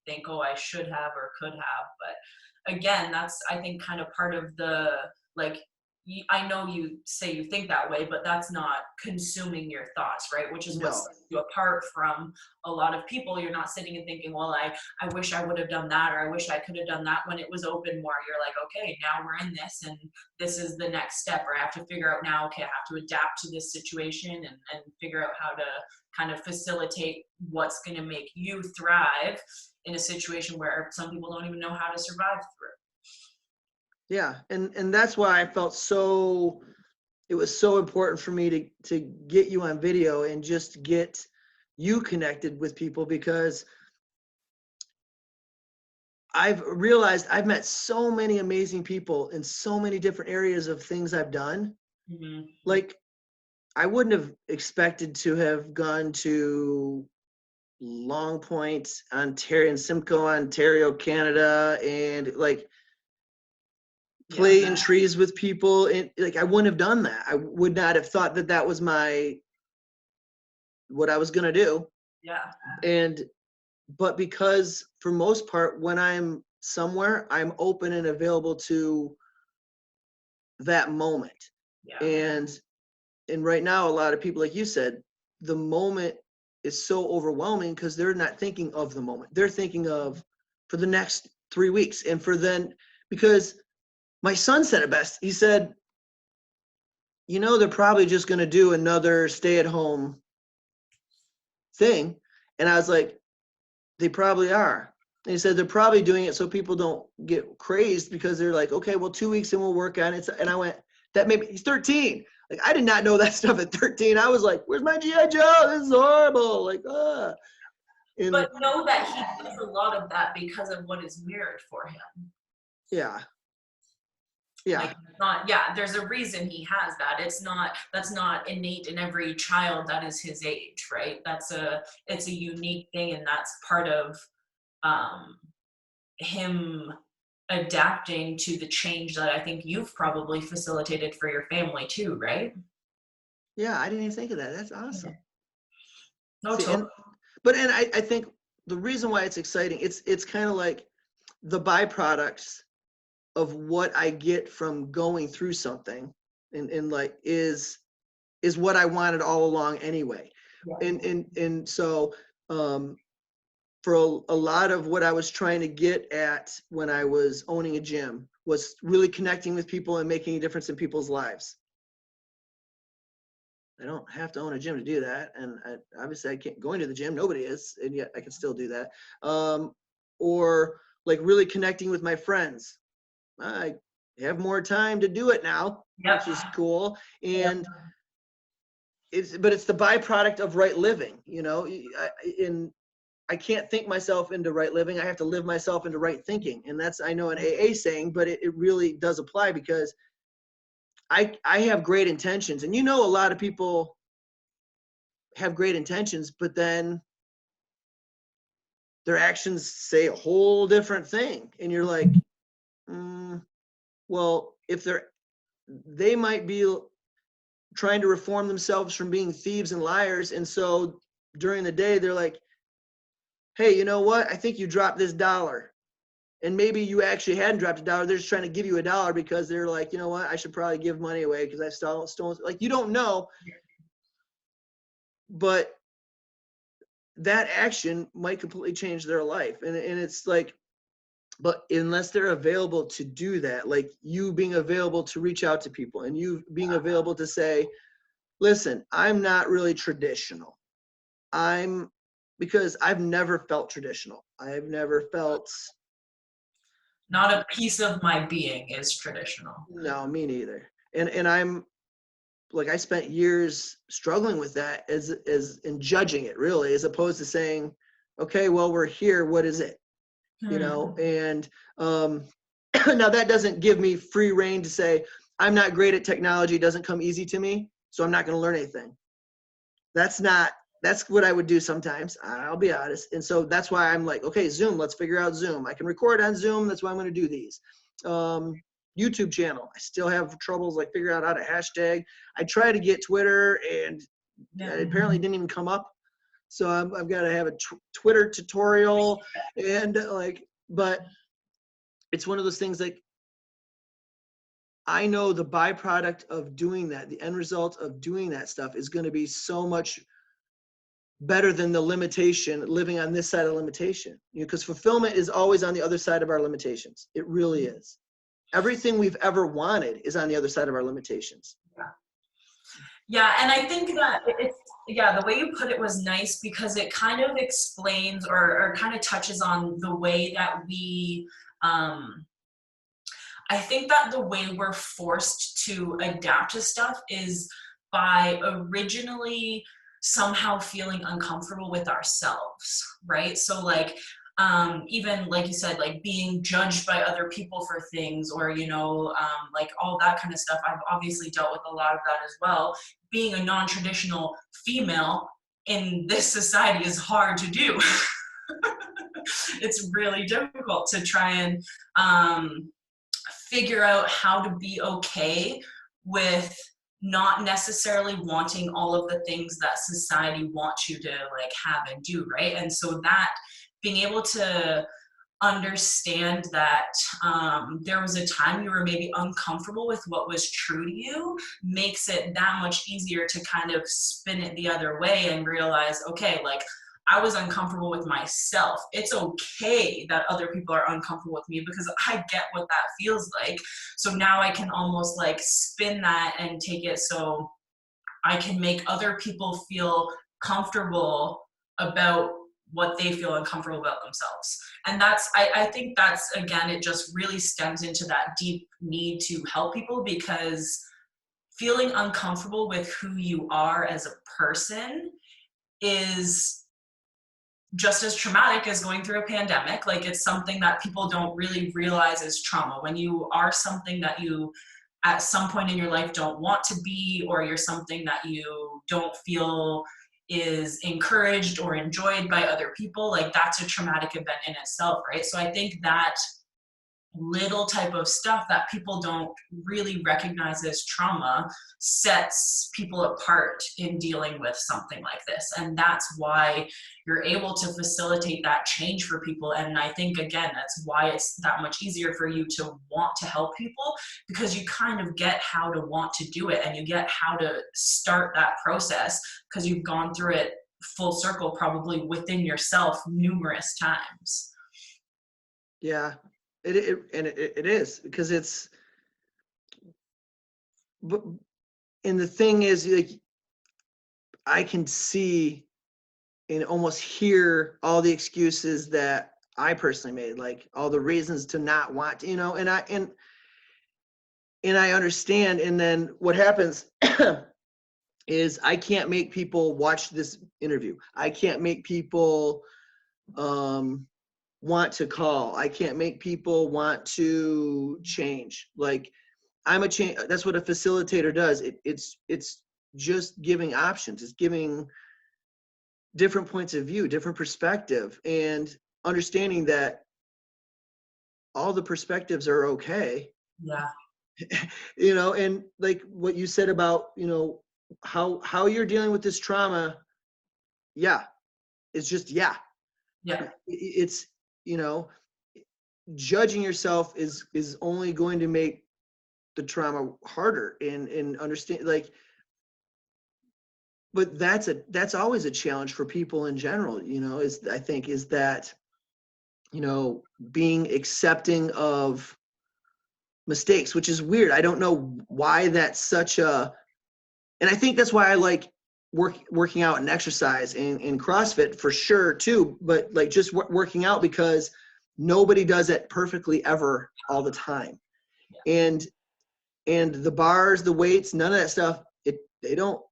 think, oh, I should have or could have. But again, that's I think kind of part of the like I know you say you think that way, but that's not consuming your thoughts, right? Which is what No. sets you apart from a lot of people. You're not sitting and thinking, well, I wish I would have done that, or I wish I could have done that when it was open more. You're like, okay, now we're in this, and this is the next step, or I have to figure out now, okay, I have to adapt to this situation and figure out how to kind of facilitate what's going to make you thrive in a situation where some people don't even know how to survive through. Yeah. And that's why I felt it was so important for me to get you on video and just get you connected with people, because I've realized I've met so many amazing people in so many different areas of things I've done. Mm-hmm. Like, I wouldn't have expected to have gone to Long Point, Ontario, and Simcoe, Ontario, Canada, and like play in trees with people. And like, I wouldn't have done that. I would not have thought that that was what I was going to do. Yeah. But because for most part, when I'm somewhere, I'm open and available to that moment. Yeah. And right now, a lot of people, like you said, the moment is so overwhelming because they're not thinking of the moment. They're thinking of for the next 3 weeks. And for then, because my son said it best. He said, you know, they're probably just going to do another stay-at-home thing. And I was like, they probably are. And he said they're probably doing it so people don't get crazed, because they're like, okay, well, 2 weeks and we'll work on it. And I went, that made me, he's 13. Like, I did not know that stuff at 13. I was like, where's my G.I. Joe? This is horrible. Like, But know that he does a lot of that because of what is mirrored for him. Yeah. Yeah. Like, there's a reason he has that. That's not innate in every child that is his age, right? It's a unique thing, and that's part of him adapting to the change that I think you've probably facilitated for your family too, right? Yeah, I didn't even think of that. That's awesome. No, See, totally. I think the reason why it's exciting, it's kind of like the byproducts of what I get from going through something, and like is what I wanted all along anyway. Yeah. And so for a lot of what I was trying to get at when I was owning a gym was really connecting with people and making a difference in people's lives. I don't have to own a gym to do that. And obviously I can't going to the gym. Nobody is, and yet I can still do that. Or like really connecting with my friends. I have more time to do it now, Yep. which is cool. And Yep. but it's the byproduct of right living, you know. I can't think myself into right living. I have to live myself into right thinking. And that's, I know, an AA saying, but it really does apply, because I have great intentions. And, you know, a lot of people have great intentions, but then their actions say a whole different thing. And you're like, well, if they might be trying to reform themselves from being thieves and liars. And so during the day, they're like, hey, you know what? I think you dropped this $1. And maybe you actually hadn't dropped $1. They're just trying to give you $1 because they're like, you know what? I should probably give money away because I stolen. Like, you don't know. But that action might completely change their life. And it's like, but unless they're available to do that, like you being available to reach out to people, and you being available to say, listen, I'm not really traditional. Because I've never felt traditional. I've never felt. Not a piece of my being is traditional. No, me neither. And I'm like, I spent years struggling with that as in judging it, really, as opposed to saying, okay, well, we're here. What is it? You know? And Now that doesn't give me free reign to say, I'm not great at technology, it doesn't come easy to me, so I'm not going to learn anything. That's what I would do sometimes. I'll be honest. And so that's why I'm like, okay, Zoom, let's figure out Zoom. I can record on Zoom. That's why I'm going to do these. YouTube channel. I still have troubles like figuring out how to hashtag. I try to get Twitter and it apparently didn't even come up. So I've got to have a Twitter tutorial and but it's one of those things like, I know the byproduct of doing that, the end result of doing that stuff is going to be so much better than the limitation, living on this side of limitation. Because fulfillment is always on the other side of our limitations. It really is. Everything we've ever wanted is on the other side of our limitations. Yeah, and I think that the way you put it was nice because it kind of explains or kind of touches on the way that we, I think that the way we're forced to adapt to stuff is by originally somehow feeling uncomfortable with ourselves, right? So like, even like you said, like being judged by other people for things or, like all that kind of stuff. I've obviously dealt with a lot of that as well. Being a non-traditional female in this society is hard to do. It's really difficult to try and figure out how to be okay with not necessarily wanting all of the things that society wants you to like have and do, right? And so that being able to understand that there was a time you were maybe uncomfortable with what was true to you makes it that much easier to kind of spin it the other way and realize, okay, like I was uncomfortable with myself. It's okay that other people are uncomfortable with me because I get what that feels like. So now I can almost like spin that and take it so I can make other people feel comfortable about what they feel uncomfortable about themselves. And that's, I think that's, again, it just really stems into that deep need to help people because feeling uncomfortable with who you are as a person is just as traumatic as going through a pandemic. Like it's something that people don't really realize is trauma. When you are something that you at some point in your life don't want to be, or you're something that you don't feel is encouraged or enjoyed by other people, like that's a traumatic event in itself, right? So I think that little type of stuff that people don't really recognize as trauma sets people apart in dealing with something like this. And that's why you're able to facilitate that change for people. And I think, again, that's why it's that much easier for you to want to help people because you kind of get how to want to do it and you get how to start that process because you've gone through it full circle, probably within yourself numerous times. Yeah. It is because it's, but, and the thing is, like, I can see and almost hear all the excuses that I personally made, like all the reasons to not want to, and I understand. And then what happens is I can't make people watch this interview. I can't make people, want to call. I can't make people want to change. Like I'm a change. That's what a facilitator does. It's just giving options. It's giving different points of view, different perspective, and understanding that all the perspectives are okay. Yeah. And like what you said about, how you're dealing with this trauma. Yeah. It's just, yeah. It's, judging yourself is only going to make the trauma harder and understand, like, but that's always a challenge for people in general, is that, being accepting of mistakes, which is weird. I don't know why that's such a, and I think that's why I like working out and exercise and CrossFit for sure too, but like just working out because nobody does it perfectly ever all the time. And the bars, the weights, none of that stuff, they don't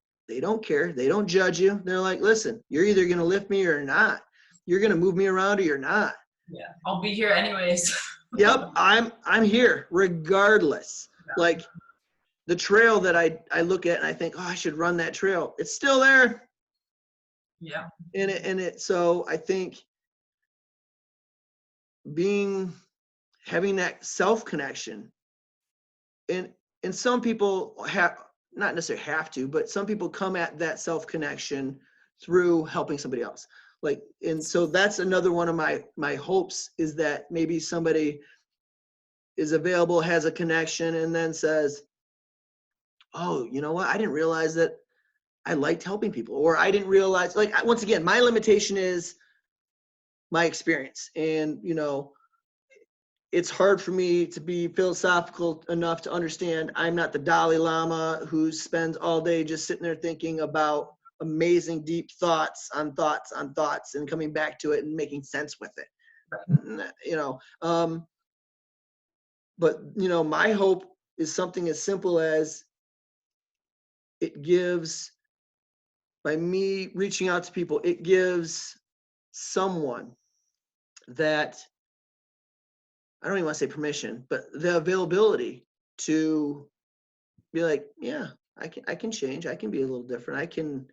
care. They don't judge you. They're like, listen, you're either going to lift me or not. You're going to move me around or you're not. Yeah. I'll be here anyways. Yep, I'm here regardless. Like the trail that I look at and I think, oh, I should run that trail. It's still there. Yeah. And it so I think having that self connection, and some people have not necessarily have to, but some people come at that self connection through helping somebody else. Like, and so that's another one of my hopes, is that maybe somebody is available, has a connection, and then says, oh, you know what? I didn't realize that I liked helping people, or I didn't realize, like, once again, my limitation is my experience. And, it's hard for me to be philosophical enough to understand I'm not the Dalai Lama who spends all day just sitting there thinking about amazing deep thoughts on thoughts on thoughts and coming back to it and making sense with it. But my hope is something as simple as it gives, by me reaching out to people, it gives someone that, I don't even want to say permission, but the availability to be like, yeah, I can change. I can be a little different. I can,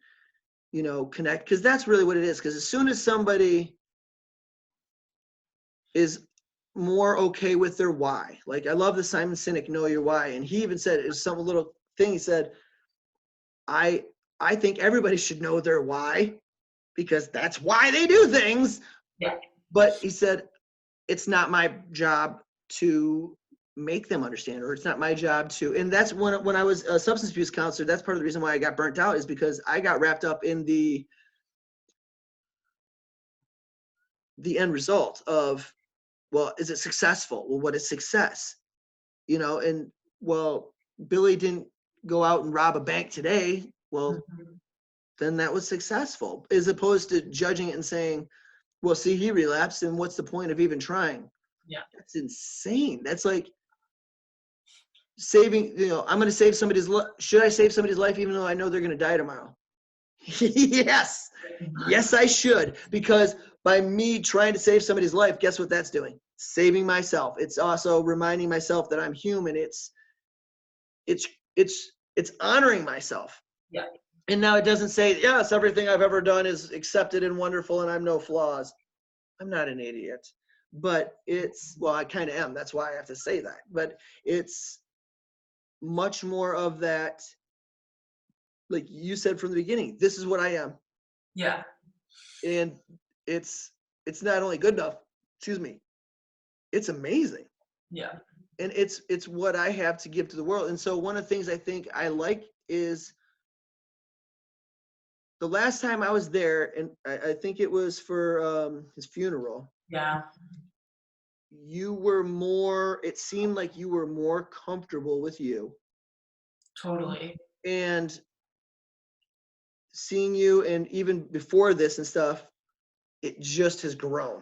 connect, because that's really what it is. Because as soon as somebody is more okay with their why, like I love the Simon Sinek "Know Your Why," and he even said, it was some little thing. He said, I think everybody should know their why, because that's why they do things. Yeah. But he said, it's not my job to make them understand, or it's not my job to, and that's when I was a substance abuse counselor, that's part of the reason why I got burnt out, is because I got wrapped up in the end result of, well, is it successful? Well, what is success? And, well, Billy didn't go out and rob a bank today. Well, then that was successful, as opposed to judging it and saying, well, see, he relapsed, and what's the point of even trying? Yeah. That's insane. That's like saving, I'm going to save somebody's life. Should I save somebody's life even though I know they're going to die tomorrow? Yes. Yes, I should. Because by me trying to save somebody's life, guess what that's doing? Saving myself. It's also reminding myself that I'm human. It's honoring myself. Yeah. And now it doesn't say, yes, everything I've ever done is accepted and wonderful and I'm no flaws. I'm not an idiot. But well, I kind of am. That's why I have to say that. But it's much more of that, like you said from the beginning, this is what I am. Yeah. And it's not only good enough, excuse me, it's amazing. Yeah. And it's what I have to give to the world. And so one of the things I think I like is, the last time I was there, and I think it was for his funeral. Yeah. It seemed like you were more comfortable with you. Totally. And seeing you, and even before this and stuff, it just has grown.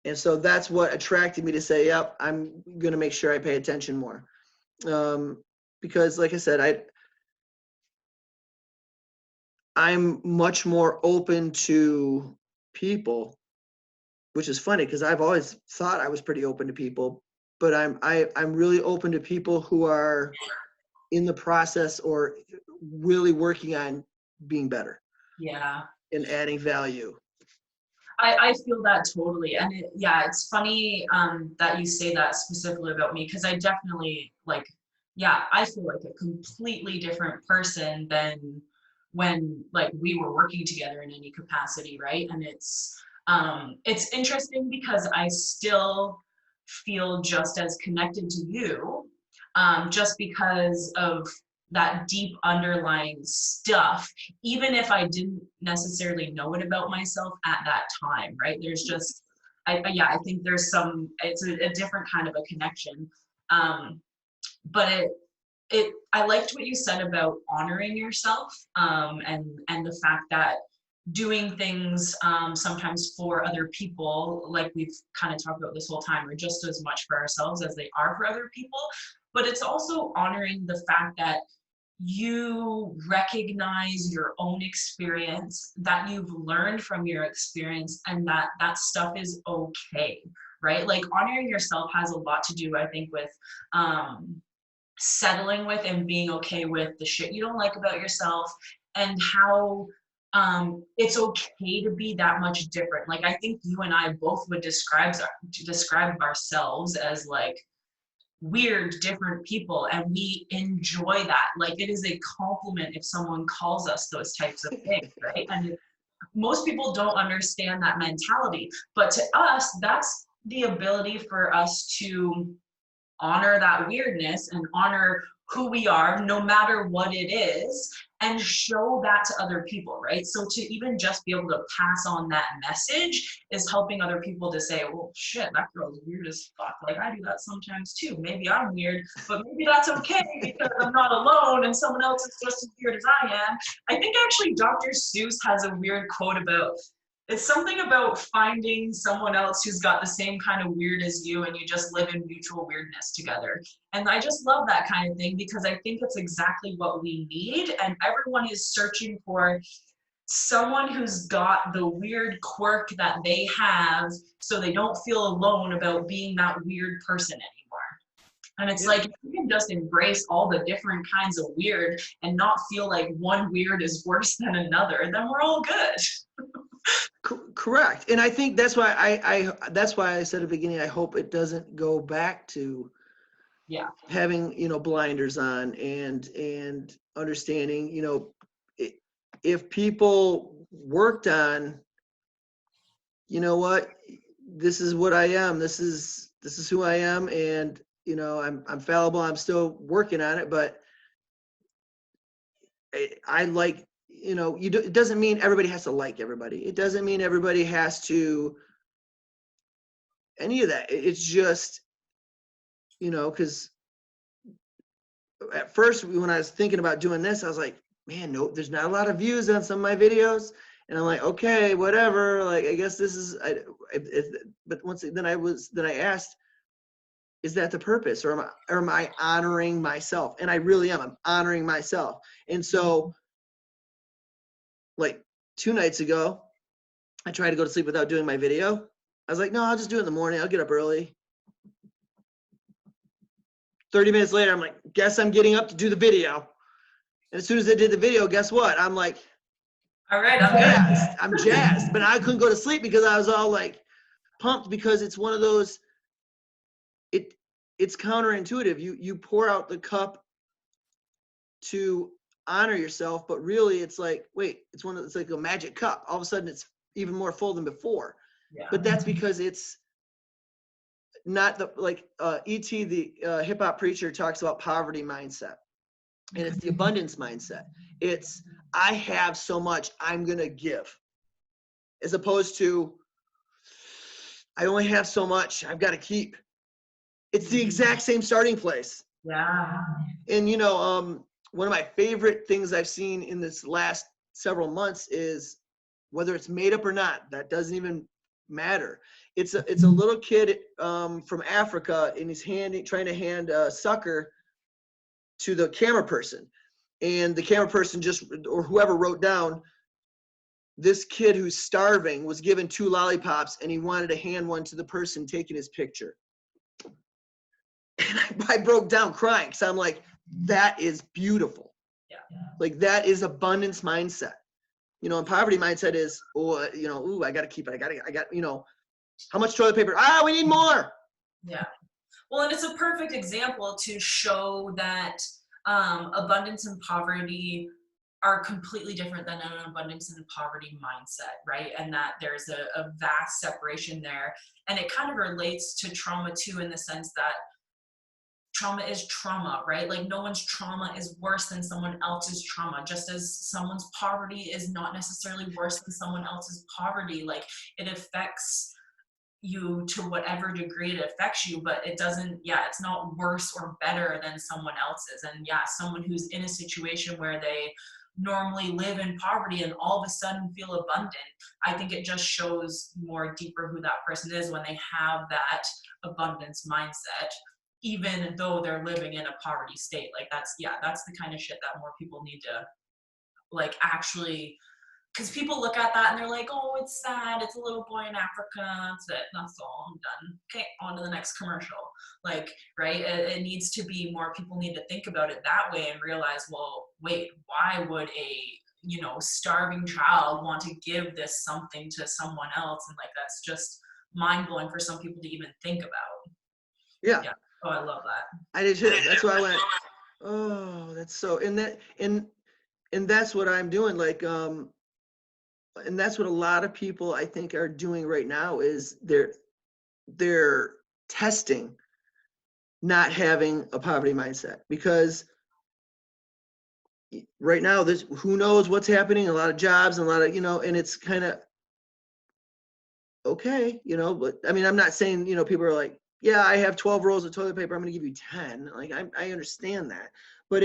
And so that's what attracted me to say, yep, I'm going to make sure I pay attention more. Because like I said, I'm much more open to people, which is funny because I've always thought I was pretty open to people, but I'm really open to people who are in the process or really working on being better. Yeah. And adding value. I feel that totally. And it's funny that you say that specifically about me, because I definitely I feel like a completely different person than when we were working together in any capacity, right? And it's interesting because I still feel just as connected to you, just because of that deep underlying stuff, even if I didn't necessarily know it about myself at that time, right? There's just, I think there's it's a different kind of a connection. But I liked what you said about honoring yourself, and the fact that doing things sometimes for other people, like we've kind of talked about this whole time, are just as much for ourselves as they are for other people. But it's also honoring the fact that you recognize your own experience, that you've learned from your experience, and that stuff is okay. right? Like honoring yourself has a lot to do, I think, with settling with and being okay with the shit you don't like about yourself, and how it's okay to be that much different. Like I think you and I both would describe ourselves as like weird, different people, and we enjoy that. Like it is a compliment if someone calls us those types of things, right? And most people don't understand that mentality, but to us, that's the ability for us to honor that weirdness and honor who we are no matter what it is, and show that to other people, right? So to even just be able to pass on that message is helping other people to say, well shit, that girl's weird as fuck, like I do that sometimes too, maybe I'm weird, but maybe that's okay because I'm not alone and someone else is just as weird as I am. I think actually Dr. Seuss has a weird quote about, it's something about finding someone else who's got the same kind of weird as you, and you just live in mutual weirdness together. And I just love that kind of thing because I think it's exactly what we need. And everyone is searching for someone who's got the weird quirk that they have, so they don't feel alone about being that weird person anymore. And it's like, if you can just embrace all the different kinds of weird and not feel like one weird is worse than another, then we're all good. Correct. And I think that's why that's why I said at the beginning, I hope it doesn't go back to having, blinders on and understanding, if people worked on, what, this is what I am, this is who I am, and I'm fallible, I'm still working on it, but I like, it doesn't mean everybody has to like everybody. It doesn't mean everybody has to any of that. It's just, because at first when I was thinking about doing this, I was like, man, no, there's not a lot of views on some of my videos. And I'm like, okay, whatever. Like, I guess this is, but then I asked, is that the purpose, or am I honoring myself? And I really am. I'm honoring myself. And so, like 2 nights ago, I tried to go to sleep without doing my video. I was like, no, I'll just do it in the morning. I'll get up early. 30 minutes later, I'm like, guess I'm getting up to do the video. And as soon as I did the video, guess what? I'm like, all right, I'm jazzed. But I couldn't go to sleep because I was all like pumped, because it's one of those, it's counterintuitive. You pour out the cup to honor yourself, but really it's like, wait, it's like a magic cup. All of a sudden it's even more full than before. Yeah. But that's because it's not like E.T., the hip hop preacher, talks about poverty mindset. And it's the abundance mindset. It's, I have so much, I'm going to give. As opposed to, I only have so much, I've got to keep. It's the exact same starting place. Yeah. And, one of my favorite things I've seen in this last several months is, whether it's made up or not, that doesn't even matter. It's a little kid from Africa, and he's trying to hand a sucker to the camera person. And the camera person or whoever wrote down, this kid who's starving was given 2 lollipops, and he wanted to hand one to the person taking his picture. And I broke down crying, because I'm like, that is beautiful. Yeah. Like, that is abundance mindset. And poverty mindset is, I got to keep it. I got, how much toilet paper? We need more. Yeah. Well, and it's a perfect example to show that abundance and poverty are completely different than an abundance and poverty mindset, right? And that there's a vast separation there. And it kind of relates to trauma too, in the sense that trauma is trauma, right? Like no one's trauma is worse than someone else's trauma, just as someone's poverty is not necessarily worse than someone else's poverty. Like it affects you to whatever degree it affects you, but it doesn't, it's not worse or better than someone else's. And someone who's in a situation where they normally live in poverty and all of a sudden feel abundant, I think it just shows more deeper who that person is when they have that abundance mindset, even though they're living in a poverty state. Like that's the kind of shit that more people need to like actually because people look at that and they're like, oh, it's sad. It's a little boy in Africa. That's it. That's all. I'm done. Okay, on to the next commercial. Like, right? It needs to be more. People need to think about it that way and realize, well, wait, why would a starving child want to give this something to someone else? And like, that's just mind blowing for some people to even think about. Yeah, Yeah. Oh, I love that. I did too. That's why I went, oh, that's so, and that's what I'm doing. Like, and that's what a lot of people I think are doing right now is they're testing not having a poverty mindset, because right now there's who knows what's happening, a lot of jobs and a lot of, and it's kind of okay, but I mean, I'm not saying, people are like, yeah, I have 12 rolls of toilet paper, I'm going to give you 10. Like, I understand that, but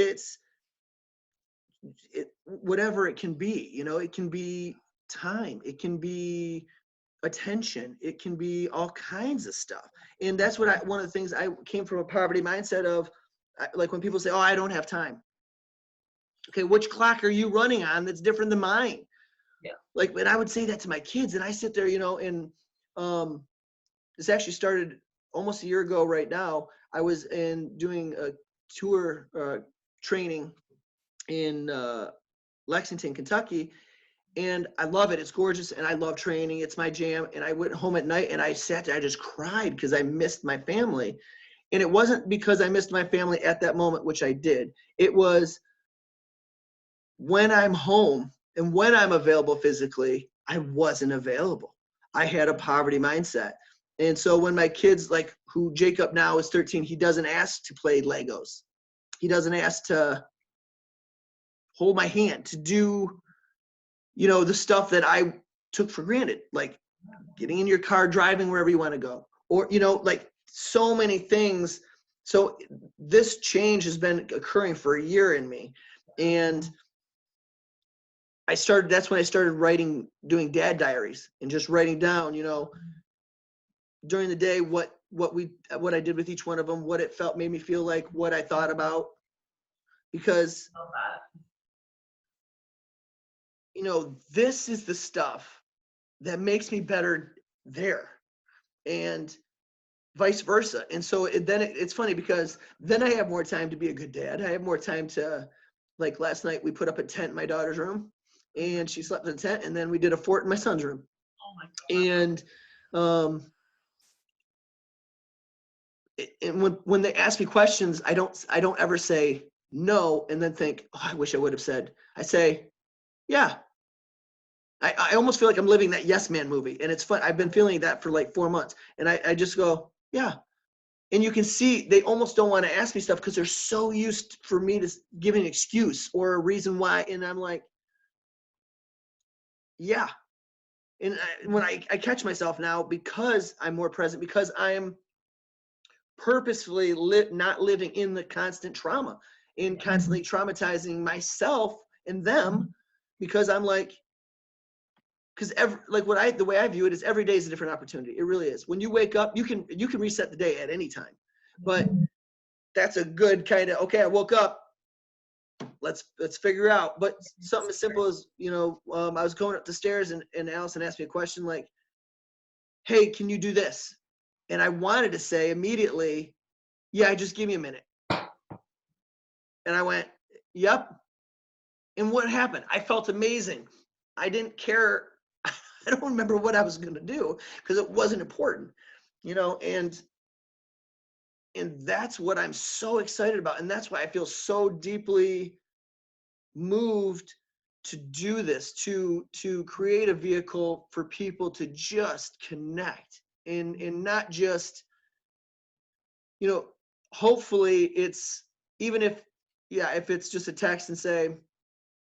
whatever it can be, it can be time, it can be attention, it can be all kinds of stuff. And that's what one of the things, I came from a poverty mindset of, like when people say, oh, I don't have time. Okay, which clock are you running on that's different than mine? Yeah. Like, and I would say that to my kids, and I sit there, and this actually started almost a year ago right now. I was doing a tour training in Lexington, Kentucky, and I love it. It's gorgeous, and I love training. It's my jam. And I went home at night, and I sat there, I just cried because I missed my family. And it wasn't because I missed my family at that moment, which I did. It was when I'm home and when I'm available physically, I wasn't available. I had a poverty mindset. And so when my kids, like who Jacob now is 13, he doesn't ask to play Legos. He doesn't ask to hold my hand, to do, the stuff that I took for granted, like getting in your car, driving wherever you want to go, or, like so many things. So this change has been occurring for a year in me. And that's when I started doing dad diaries and just writing down, during the day, what I did with each one of them, what it made me feel like, what I thought about, because, Love that. this is the stuff that makes me better there, and vice versa. And so it's funny because then I have more time to be a good dad. I have more time to, like last night, we put up a tent in my daughter's room and she slept in the tent, and then we did a fort in my son's room. Oh my God. And and when they ask me questions, I don't ever say no and then think, oh, I wish I would have said. I say, yeah. I almost feel like I'm living that Yes Man movie, and it's fun. I've been feeling that for like 4 months, and I just go, yeah. And you can see they almost don't want to ask me stuff because they're so used for me to give an excuse or a reason why, and I'm like, yeah. And when I catch myself now, because I'm more present, because I'm purposefully not living in the constant trauma and constantly traumatizing myself and them, because I'm like, because the way I view it is every day is a different opportunity. It really is. When you wake up, you can reset the day at any time. But that's a good kind of, okay, I woke up, let's figure out. But something as simple as, I was going up the stairs and Allison asked me a question like, hey, can you do this? And I wanted to say immediately, yeah, just give me a minute. And I went, yep. And what happened? I felt amazing. I didn't care. I don't remember what I was going to do because it wasn't important, and that's what I'm so excited about. And that's why I feel so deeply moved to do this, to create a vehicle for people to just connect and not just, hopefully it's, even if it's just a text and say,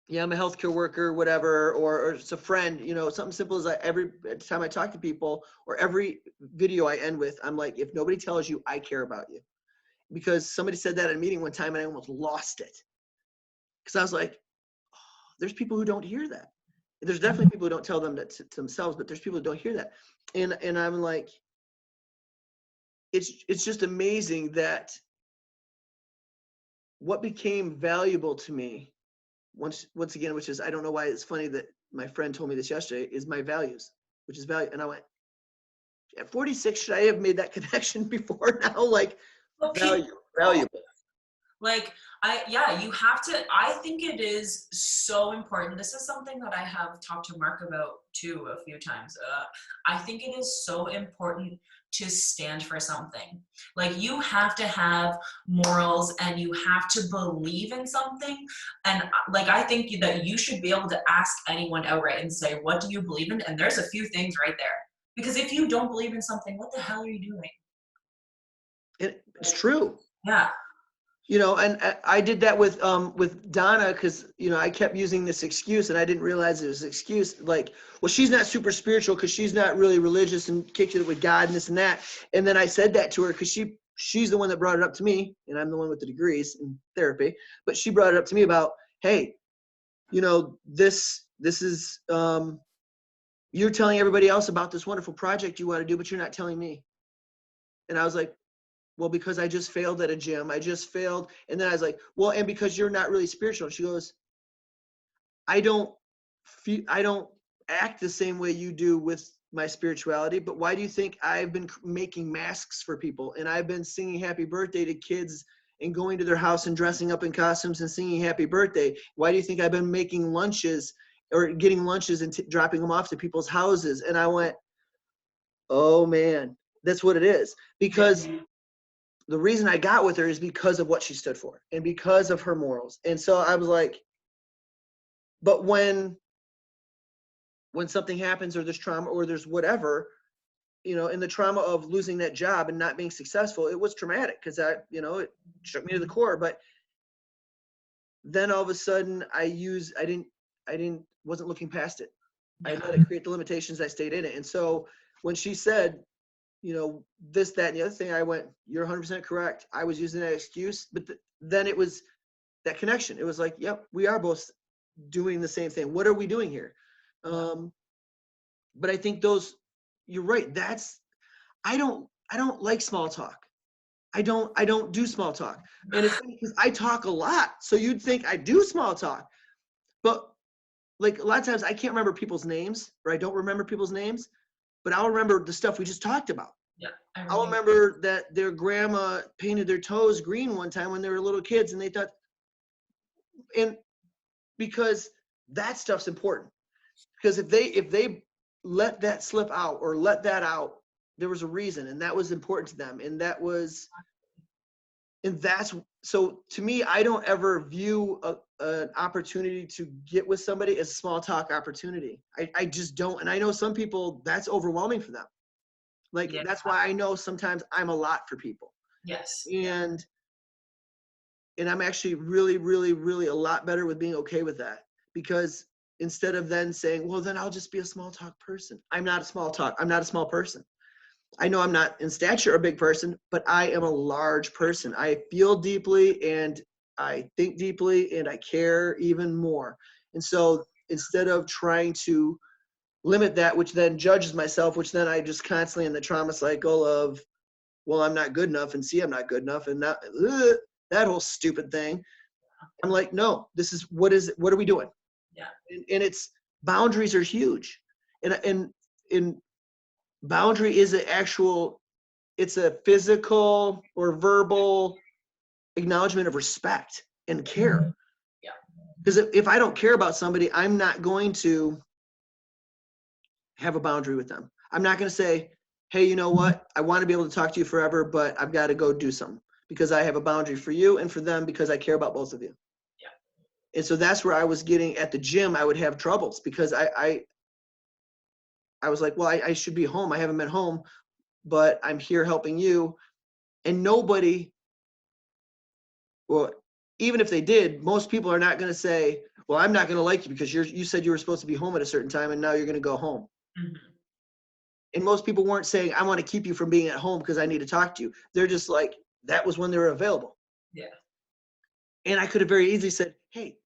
yeah, I'm a healthcare worker, whatever, or it's a friend, something simple as every time I talk to people or every video I end with, I'm like, if nobody tells you, I care about you. Because somebody said that in a meeting one time and I almost lost it. Because I was like, oh, there's people who don't hear that. There's definitely people who don't tell them that to themselves, but there's people who don't hear that. And I'm like, it's just amazing that what became valuable to me once again, which is, I don't know why it's funny that my friend told me this yesterday, is my values, which is value. And I went, at 46, should I have made that connection before now? Like, Okay. valuable. Like, you have to, I think it is so important. This is something that I have talked to Mark about too a few times. I think it is so important to stand for something. Like, you have to have morals and you have to believe in something. And like, I think that you should be able to ask anyone outright and say, what do you believe in? And there's a few things right there. Because if you don't believe in something, what the hell are you doing? It's true. Yeah. You know, and I did that with Donna, because, you know, I kept using this excuse and I didn't realize it was an excuse. Like, well, she's not super spiritual because she's not really religious and kicked it with God and this and that. And then I said that to her because she's the one that brought it up to me, and I'm the one with the degrees in therapy. But she brought it up to me about, hey, you know, this is you're telling everybody else about this wonderful project you want to do, but you're not telling me. And I was like, well, because I just failed at a gym. I just failed. And then I was like, well, and because you're not really spiritual. She goes, I don't act the same way you do with my spirituality, but why do you think I've been making masks for people and I've been singing happy birthday to kids and going to their house and dressing up in costumes and singing happy birthday? Why do you think I've been making lunches or getting lunches and dropping them off to people's houses? And I went, oh man, that's what it is. Because the reason I got with her is because of what she stood for and because of her morals. And so I was like, but when something happens or there's trauma or there's whatever, you know, in the trauma of losing that job and not being successful, it was traumatic because it shook me to the core. But then all of a sudden wasn't looking past it. I let it create the limitations. I stayed in it. And so when she said, you know, this, that, and the other thing, I went, you're 100% correct. I was using that excuse, but then it was that connection. It was like, yep, we are both doing the same thing. What are we doing here? But I think you're right. I don't like small talk. I don't do small talk. And it's funny because I talk a lot. So you'd think I do small talk, but like a lot of times I can't remember people's names, or I don't remember people's names, but I'll remember the stuff we just talked about. Yeah. I'll remember that their grandma painted their toes green one time when they were little kids, and they thought, and because that stuff's important. Because if they let that slip out or let that out, there was a reason, and that was important to them, and that's so to me. I don't ever view an opportunity to get with somebody as a small talk opportunity. I just don't, and I know some people that's overwhelming for them. Like, that's why I know sometimes I'm a lot for people. Yes. And I'm actually really, really, really a lot better with being okay with that, because instead of then saying, well, then I'll just be a small talk person. I'm not a small talk. I'm not a small person. I know I'm not in stature a big person, but I am a large person. I feel deeply and I think deeply and I care even more. And so instead of trying to limit that, which then judges myself, which then I just constantly in the trauma cycle of, well, I'm not good enough, and see, I'm not good enough, and that whole stupid thing. I'm like, no, this is what are we doing? Yeah. And it's boundaries are huge. And boundary is it's a physical or verbal acknowledgement of respect and care. Yeah. Because if I don't care about somebody, I'm not going to have a boundary with them. I'm not going to say, hey, you know what? I want to be able to talk to you forever, but I've got to go do something because I have a boundary for you and for them because I care about both of you. Yeah. And so that's where I was getting at the gym. I would have troubles because I was like, well, I should be home. I haven't been home, but I'm here helping you. And nobody, well, even if they did, most people are not going to say, well, I'm not going to like you because you said you were supposed to be home at a certain time and now you're going to go home. Mm-hmm. And most people weren't saying, I want to keep you from being at home because I need to talk to you. They're just like, that was when they were available. Yeah. And I could have very easily said, hey,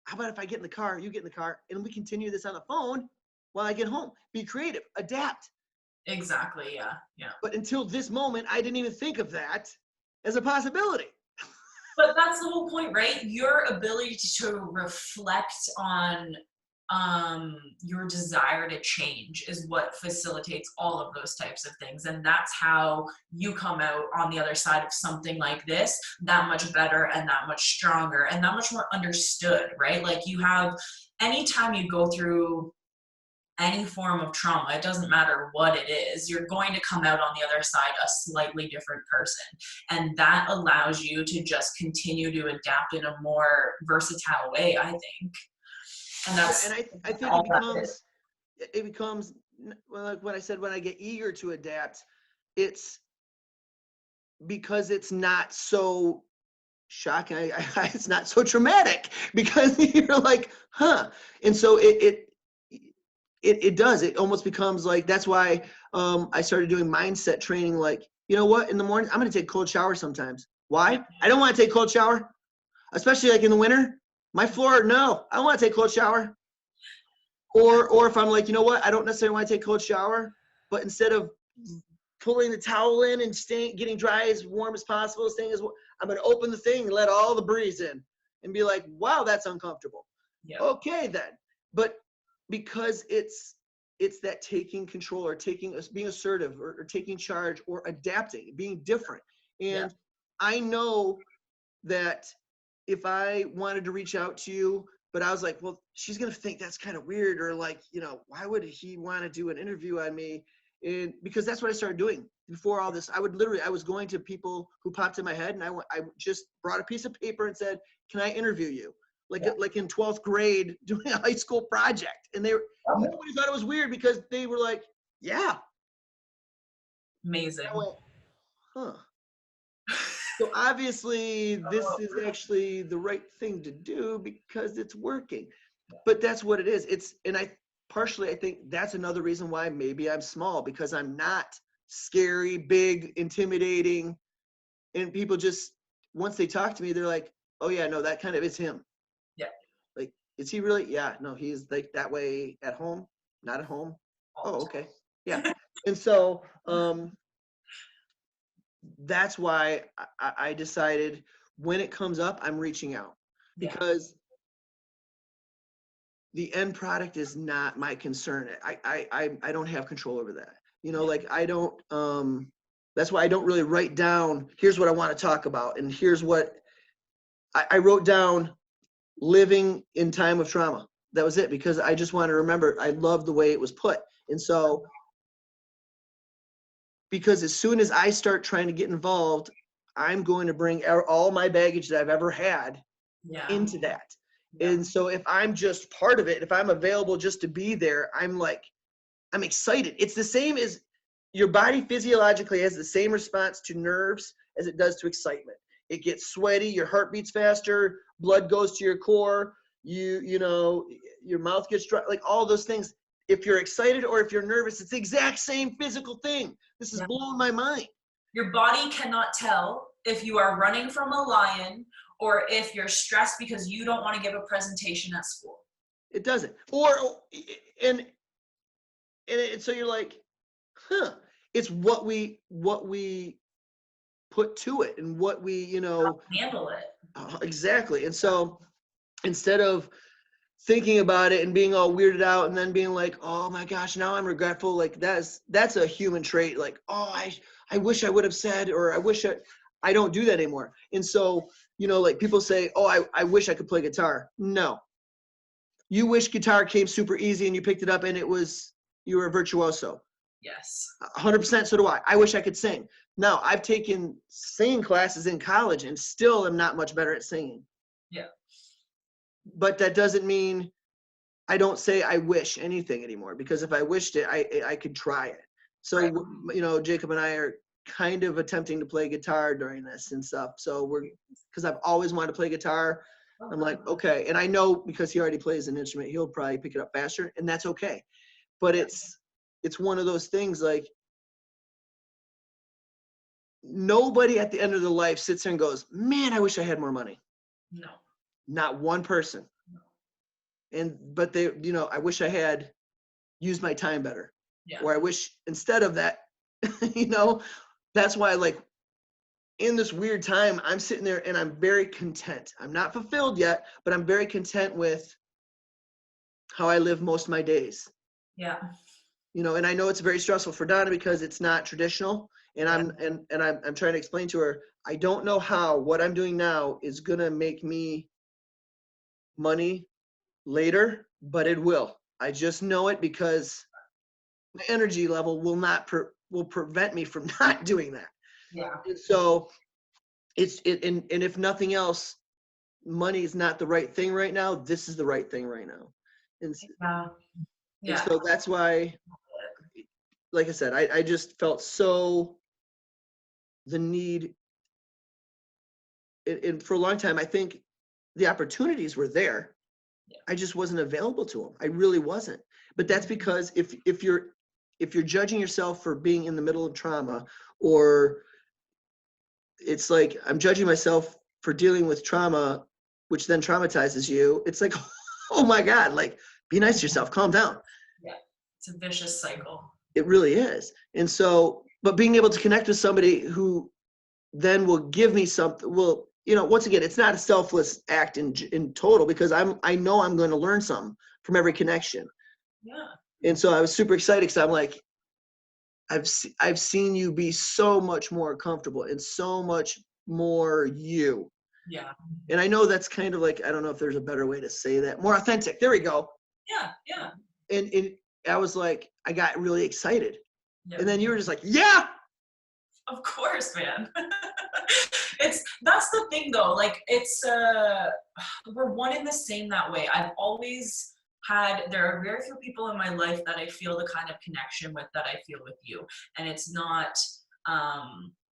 how about if I get in the car, you get in the car, and we continue this on the phone while I get home? Be creative, adapt. Exactly. Yeah. Yeah. But until this moment, I didn't even think of that as a possibility. But that's the whole point, right? Your ability to reflect on your desire to change is what facilitates all of those types of things. And that's how you come out on the other side of something like this that much better and that much stronger and that much more understood, right? Like you have, anytime you go through any form of trauma, it doesn't matter what it is, you're going to come out on the other side a slightly different person. And that allows you to just continue to adapt in a more versatile way, I think. And that's and I think all that is. it becomes, well, like what I said, when I get eager to adapt, it's because it's not so shocking. It's not so traumatic because you're like, huh. And so it does. It almost becomes like, that's why I started doing mindset training. Like, you know what? In the morning, I'm going to take a cold shower sometimes. Why? I don't want to take a cold shower, especially like in the winter. My floor, no, I don't want to take a cold shower. Or if I'm like, you know what? I don't necessarily want to take a cold shower, but instead of pulling the towel in and getting dry as warm as possible, I'm going to open the thing and let all the breeze in and be like, wow, that's uncomfortable. Yeah. Okay, then. But because it's that taking control or being assertive or taking charge or adapting, being different. And I know that if I wanted to reach out to you, but I was like, well, she's going to think that's kind of weird, or like, why would he want to do an interview on me? And because that's what I started doing before all this. I was going to people who popped in my head, and I just brought a piece of paper and said, can I interview you? Like in 12th grade doing a high school project. And nobody thought it was weird because they were like, yeah. Amazing. I went, huh. So obviously this is actually the right thing to do because it's working. But that's what it is. I think that's another reason why maybe I'm small, because I'm not scary, big, intimidating. And people just, once they talk to me, they're like, oh yeah, no, that kind of is him. Yeah. Like, is he really? Yeah, no, he's like that way at home, not at home. Oh, okay. Yeah. And so, that's why I decided when it comes up, I'm reaching out, because the end product is not my concern. I don't have control over that. Like I don't, that's why I don't really write down, here's what I want to talk about. And here's what I wrote down: living in time of trauma. That was it, because I just want to remember, I love the way it was put. And so, because as soon as I start trying to get involved, I'm going to bring all my baggage that I've ever had into that. And so if I'm just part of it, if I'm available just to be there, I'm excited. It's the same as your body physiologically has the same response to nerves as it does to excitement. It gets sweaty, your heart beats faster, blood goes to your core, your mouth gets dry, like all those things. If you're excited or if you're nervous, it's the exact same physical thing. This is blowing my mind. Your body cannot tell if you are running from a lion or if you're stressed because you don't want to give a presentation at school. It doesn't. And so you're like, huh. It's what we put to it and what we, handle it. Exactly. And so instead of thinking about it and being all weirded out and then being like, oh my gosh, now I'm regretful. Like that's a human trait. Like, oh, I wish I would have said, or I don't do that anymore. And so, like people say, oh, I wish I could play guitar. No. You wish guitar came super easy and you picked it up and you were a virtuoso. Yes. 100%. So do I. I wish I could sing. Now, I've taken singing classes in college and still am not much better at singing. Yeah. But that doesn't mean I don't say I wish anything anymore, because if I wished it, I could try it. So, right. Jacob and I are kind of attempting to play guitar during this and stuff. So because I've always wanted to play guitar. I'm like, okay. And I know because he already plays an instrument, he'll probably pick it up faster, and that's okay. But it's one of those things, like, nobody at the end of their life sits there and goes, man, I wish I had more money. No. Not one person. No. But they, I wish I had used my time better. Yeah. Or I wish instead of that, that's why, like, in this weird time, I'm sitting there and I'm very content. I'm not fulfilled yet, but I'm very content with how I live most of my days. Yeah. You know, and I know it's very stressful for Donna because it's not traditional. And Yeah. I'm trying to explain to her, I don't know how what I'm doing now is gonna make me money later, but it will. I just know it because my energy level will prevent me from not doing that. Yeah. And so and if nothing else, money is not the right thing right now. This is the right thing right now. And, Yeah. and Yeah. so that's why, like I said, I just felt so the need. And for a long time, I think the opportunities were there. Yeah. I just wasn't available to them. I really wasn't. But that's because if you're judging yourself for being in the middle of trauma, or it's like I'm judging myself for dealing with trauma, which then traumatizes you. It's like, oh my God, like be nice to yourself, calm down. Yeah. It's a vicious cycle. It really is. And so, but being able to connect with somebody who then will give me something, will, you know, once again, it's not a selfless act in total, because I know I'm going to learn something from every connection. Yeah. And so I was super excited because I'm like, I've seen you be so much more comfortable and so much more you. Yeah. And I know that's kind of like, I don't know if there's a better way to say that, more authentic. There we go. Yeah. Yeah. And I was like, I got really excited. Yeah. And then you were just like, yeah. Of course, man. That's the thing though. Like it's we're one in the same that way. I've always had there are very few people in my life that I feel the kind of connection with that I feel with you. And it's not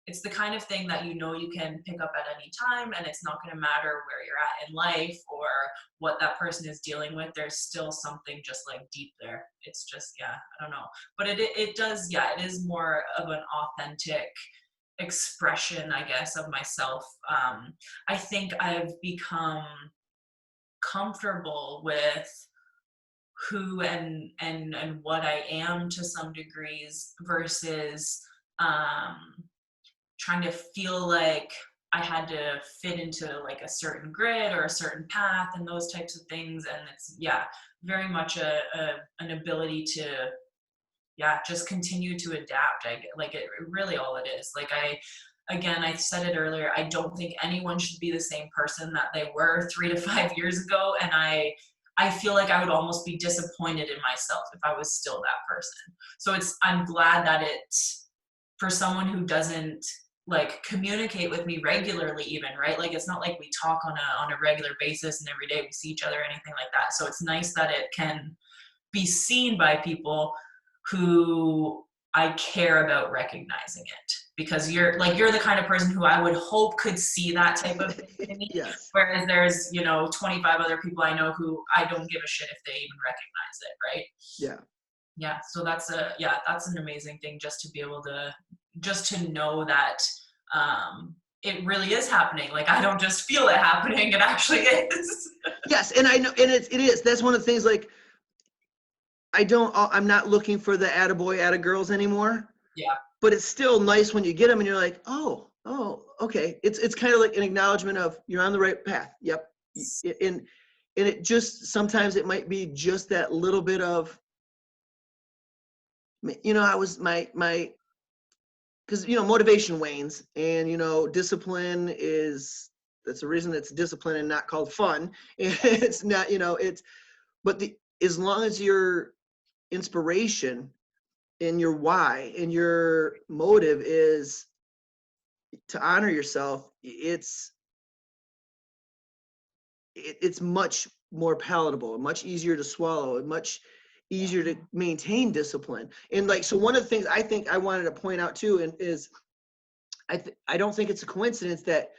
it's the kind of thing that you know you can pick up at any time, and it's not going to matter where you're at in life or what that person is dealing with. There's still something just like deep there. It's just, yeah, I don't know. But it does, yeah, it is more of an authentic expression, I guess, of myself. I think I've become comfortable with who and what I am to some degrees versus trying to feel like I had to fit into like a certain grid or a certain path and those types of things. And it's, yeah, very much an ability to, yeah, just continue to adapt. Like it really all it is. Like again, I said it earlier, I don't think anyone should be the same person that they were 3 to 5 years ago. And I feel like I would almost be disappointed in myself if I was still that person. So I'm glad that it's for someone who doesn't like communicate with me regularly even, right? Like it's not like we talk on a regular basis and every day we see each other or anything like that. So it's nice that it can be seen by people who I care about recognizing it, because you're the kind of person who I would hope could see that type of thing in me. Yes. Whereas there's, 25 other people I know who I don't give a shit if they even recognize it, right? Yeah. Yeah. So that's an amazing thing, just to be able to, just to know that it really is happening. Like I don't just feel it happening, it actually is. Yes. And I know, and it is, that's one of the things, like, I'm not looking for the attaboy, attagirls anymore. Yeah. But it's still nice when you get them and you're like, oh, okay. It's kind of like an acknowledgement of you're on the right path. Yep. And it just, sometimes it might be just that little bit of, I was because, motivation wanes, and, discipline that's the reason it's discipline and not called fun. It's not, but as long as your inspiration and your why and your motive is to honor yourself, it's much more palatable and much easier to swallow and much easier to maintain discipline. And like, so one of the things I think I wanted to point out too, and is I don't think it's a coincidence that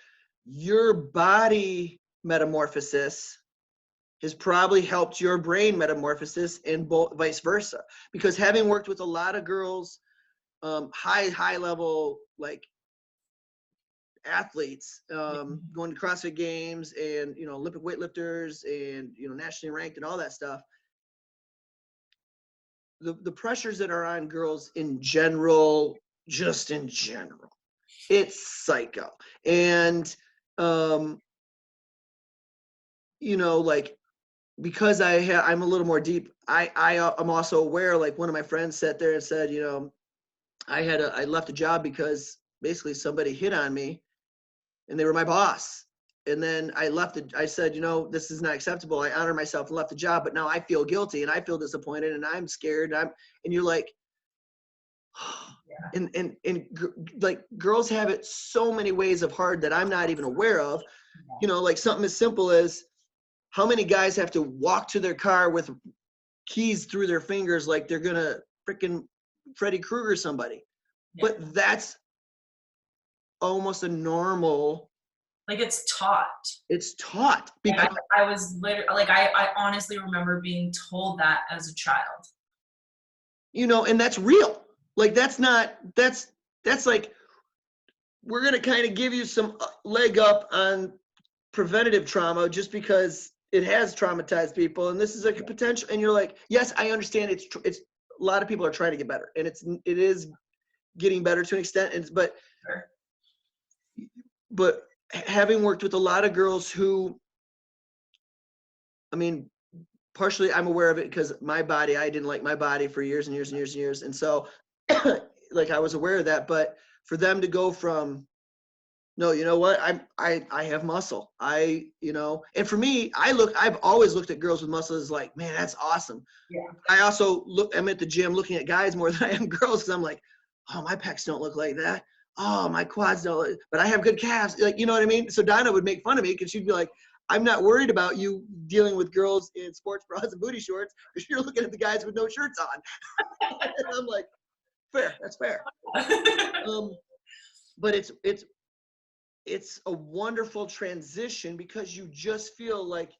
your body metamorphosis has probably helped your brain metamorphosis, and both vice versa. Because having worked with a lot of girls, high level, like athletes, going to CrossFit games and, Olympic weightlifters and, nationally ranked and all that stuff. The pressures that are on girls in general, just in general, it's psycho. And, like because I'm a little more deep, I'm also aware, like one of my friends sat there and said, you know, I left a job because basically somebody hit on me and they were my boss. And then I left it. I said, you know, this is not acceptable. I honor myself and left the job, but now I feel guilty and I feel disappointed and I'm scared. And you're like, Yeah. like girls have it so many ways of hard that I'm not even aware of, you know, like something as simple as how many guys have to walk to their car with keys through their fingers like they're gonna freaking Freddy Krueger somebody. Yeah. But that's almost a normal. Like it's taught. It's taught because Like I was literally like I honestly remember being told that as a child. you know, and that's real. Like that's like we're gonna kind of give you some leg up on preventative trauma just because it has traumatized people, and this is like a potential. And you're like, yes, I understand. It's a lot of people are trying to get better, and it is getting better to an extent. And Sure. but having worked with a lot of girls who, I mean, partially I'm aware of it because my body, I didn't like my body for years and years and years and years. And so like I was aware of that, but for them to go from, no, you know what? I have muscle. You know, and for me, I've always looked at girls with muscle as like, man, that's awesome. Yeah. I also I'm at the gym looking at guys more than I am girls because I'm like, oh, my pecs don't look like that. Oh, my quads don't, but I have good calves. Like, you know what I mean? So Donna would make fun of me because she'd be like, I'm not worried about you dealing with girls in sports bras and booty shorts because you're looking at the guys with no shirts on. And I'm like, fair, that's fair. But it's a wonderful transition because you just feel like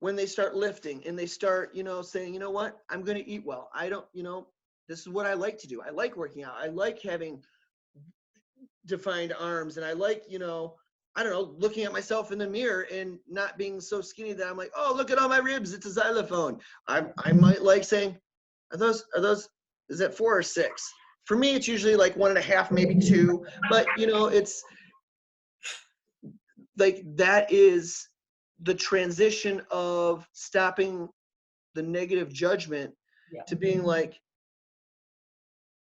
when they start lifting and they start, you know, saying, you know what, I'm going to eat well. I don't, you know, this is what I like to do. I like working out. I like having defined arms. And I like, you know, I don't know, looking at myself in the mirror and not being so skinny that I'm like, oh, look at all my ribs. It's a xylophone. I might like saying, are those, is that 4 or 6? For me, it's usually like 1.5, maybe 2, but you know, it's like, that is the transition of stopping the negative judgment to being like,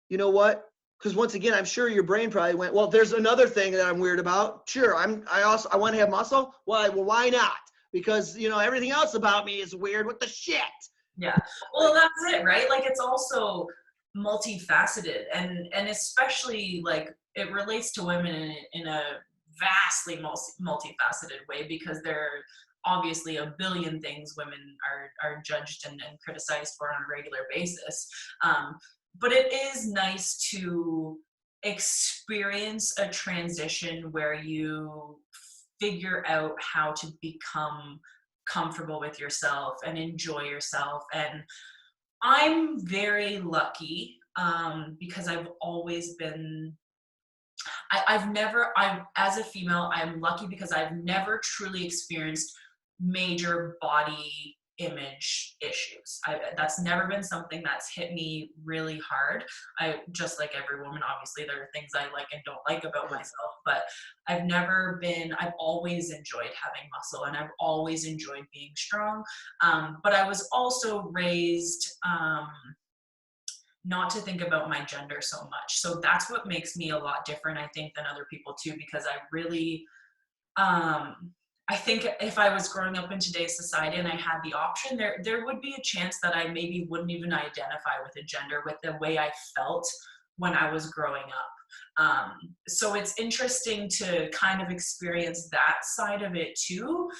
you know what? Because once again, I'm sure your brain probably went, well, there's another thing that I'm weird about. Sure, I want to have muscle. Why? Well, why not? Because, you know, everything else about me is weird. What the shit? Yeah. Well, that's it, right? Like it's also multifaceted and especially like it relates to women in a vastly multifaceted way because there are obviously a billion things women are judged and criticized for on a regular basis. But it is nice to experience a transition where you figure out how to become comfortable with yourself and enjoy yourself. And I'm very lucky because I've always been as a female, I'm lucky because I've never truly experienced major body image issues. That's never been something that's hit me really hard. I, just like every woman, obviously there are things I like and don't like about myself, but I've always enjoyed having muscle and I've always enjoyed being strong. But I was also raised, not to think about my gender so much. So that's what makes me a lot different, I think, than other people too, because I really, I think if I was growing up in today's society and I had the option, there would be a chance that I maybe wouldn't even identify with a gender with the way I felt when I was growing up. So it's interesting to kind of experience that side of it too,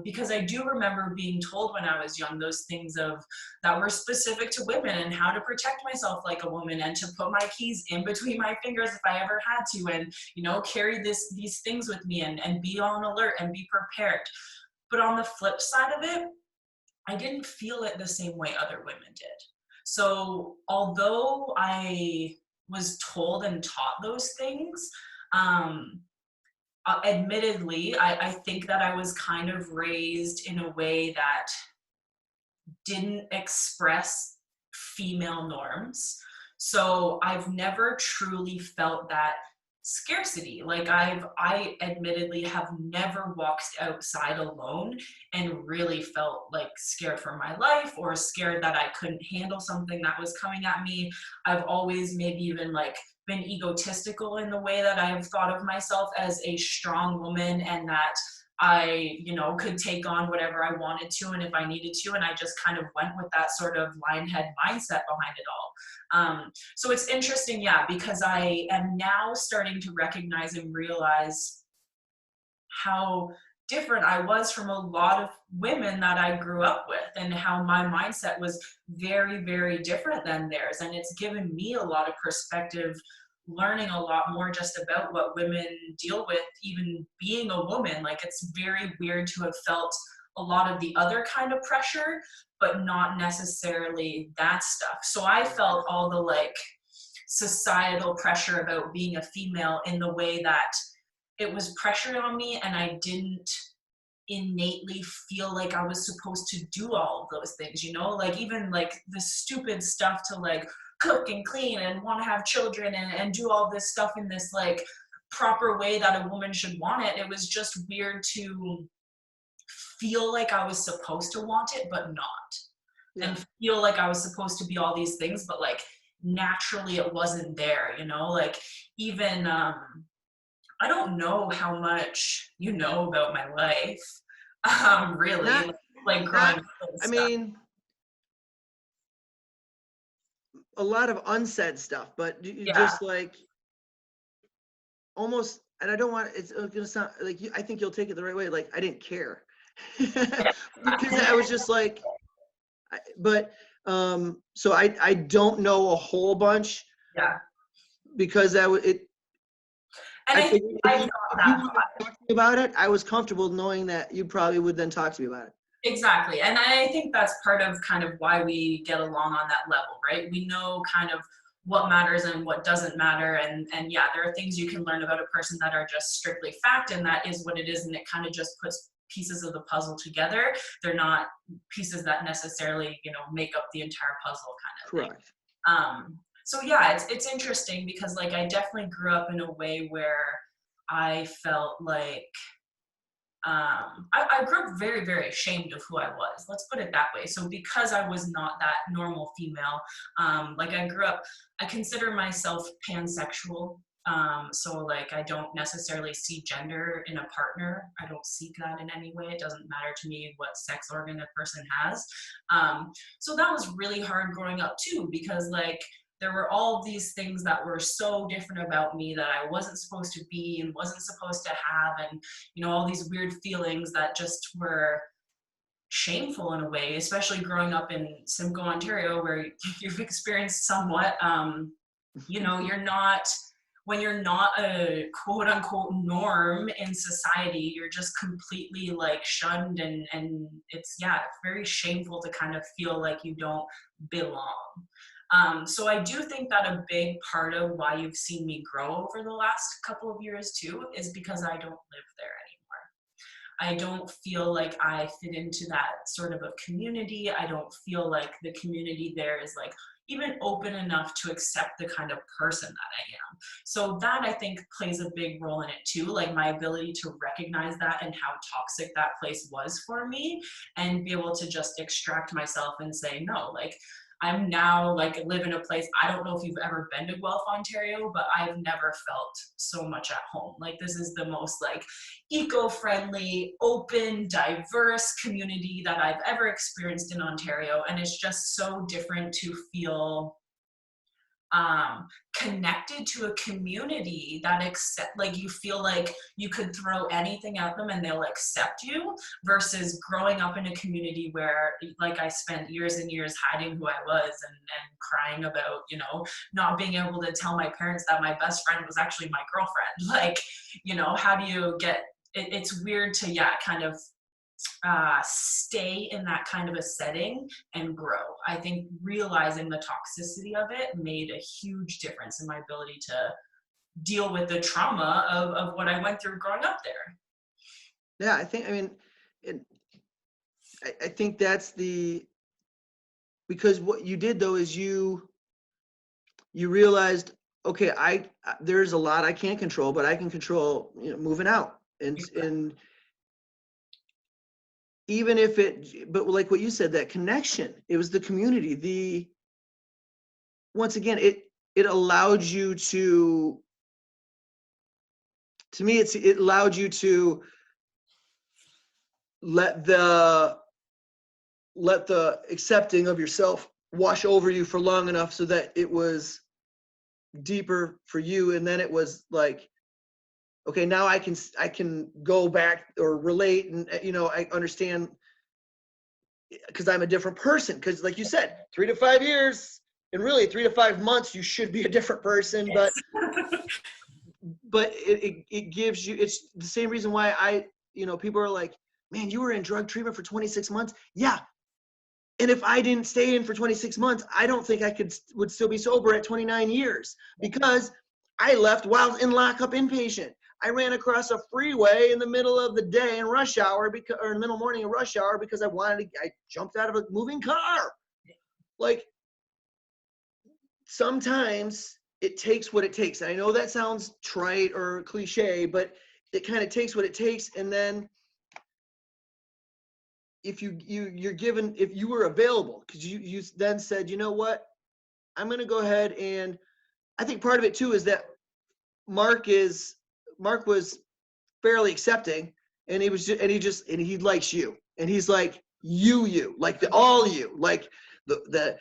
because I do remember being told when I was young those things of that were specific to women and how to protect myself like a woman and to put my keys in between my fingers if I ever had to, and you know, carry these things with me and be on alert and be prepared. But on the flip side of it, I didn't feel it the same way other women did. So although I was told and taught those things, admittedly, I think that I was kind of raised in a way that didn't express female norms. So I've never truly felt that scarcity. Like I admittedly have never walked outside alone and really felt like scared for my life or scared that I couldn't handle something that was coming at me. I've always maybe even like been egotistical in the way that I've thought of myself as a strong woman and that I, could take on whatever I wanted to and if I needed to. And I just kind of went with that sort of lionhead mindset behind it all. So it's interesting, yeah, because I am now starting to recognize and realize how different I was from a lot of women that I grew up with and how my mindset was very, very different than theirs. And it's given me a lot of perspective, learning a lot more just about what women deal with, even being a woman. Like it's very weird to have felt a lot of the other kind of pressure, but not necessarily that stuff. So I felt all the like societal pressure about being a female in the way that it was pressured on me and I didn't innately feel like I was supposed to do all of those things, like even like the stupid stuff to like cook and clean and want to have children and do all this stuff in this like proper way that a woman should want it. It was just weird to feel like I was supposed to want it, but not. Yeah. And feel like I was supposed to be all these things, but like naturally it wasn't there, like even, I don't know how much you know about my life, really, Not, like growing not, up and I stuff. mean, a lot of unsaid stuff, but you Yeah, just like almost, and I don't want it's gonna sound like I think you'll take it the right way. Like I didn't care because I was just like, but so I don't know a whole bunch yeah. because And I I think figured I thought if you that would talk to me about it, I was comfortable knowing that you probably would then talk to me about it. exactly. And I think that's part of kind of why we get along on that level, right? We know kind of what matters and what doesn't matter. And yeah, there are things you can learn about a person that are just strictly fact, and that is what it is, and it kind of just puts pieces of the puzzle together. They're not pieces that necessarily, make up the entire puzzle kind of thing. Correct. So yeah, it's interesting because like I definitely grew up in a way where I felt like I grew up very, very ashamed of who I was. Let's put it that way. So because I was not that normal female, like I grew up, I consider myself pansexual. So like I don't necessarily see gender in a partner. I don't seek that in any way. It doesn't matter to me what sex organ a person has. So that was really hard growing up too, because like there were all these things that were so different about me that I wasn't supposed to be and wasn't supposed to have, and all these weird feelings that just were shameful in a way, especially growing up in Simcoe, Ontario, where you've experienced somewhat, you're not, when you're not a quote unquote norm in society, you're just completely like shunned and it's, yeah, very shameful to kind of feel like you don't belong. So I do think that a big part of why you've seen me grow over the last couple of years too is because I don't live there anymore. I don't feel like I fit into that sort of a community. I don't feel like the community there is like even open enough to accept the kind of person that I am. So that I think plays a big role in it too, like my ability to recognize that and how toxic that place was for me and be able to just extract myself and say, no, like I'm now like live in a place, I don't know if you've ever been to Guelph, Ontario, but I've never felt so much at home. Like this is the most like eco-friendly, open, diverse community that I've ever experienced in Ontario. And it's just so different to feel connected to a community that accept, like you feel like you could throw anything at them and they'll accept you, versus growing up in a community where like I spent years and years hiding who I was and crying about, not being able to tell my parents that my best friend was actually my girlfriend. Like, how do you get it's weird to, yeah, kind of stay in that kind of a setting and grow. I think realizing the toxicity of it made a huge difference in my ability to deal with the trauma of what I went through growing up there. Yeah, I mean, it, I think that's because what you did though is you realized okay, there's a lot I can't control, but I can control, moving out. And even if but like what you said, that connection, it was the community, once again, it allowed you to me, it allowed you to let the accepting of yourself wash over you for long enough so that it was deeper for you. And then it was like, okay, now I can go back or relate, and I understand, because I'm a different person. Because like you said, 3 to 5 years, and really 3 to 5 months, you should be a different person. Yes. But it gives you, it's the same reason why people are like, man, you were in drug treatment for 26 months. Yeah. And if I didn't stay in for 26 months, I don't think I would still be sober at 29 years, because I left while in lockup inpatient. I ran across a freeway in the middle of the day in rush hour, or in the middle morning in rush hour, because I jumped out of a moving car. Like, sometimes it takes what it takes. And I know that sounds trite or cliche, but it kind of takes what it takes. And then if you're given, if you were available, because you then said, you know what, I'm going to go ahead. And I think part of it too is that Mark was fairly accepting, and he likes you, and he's like, you like all you, like the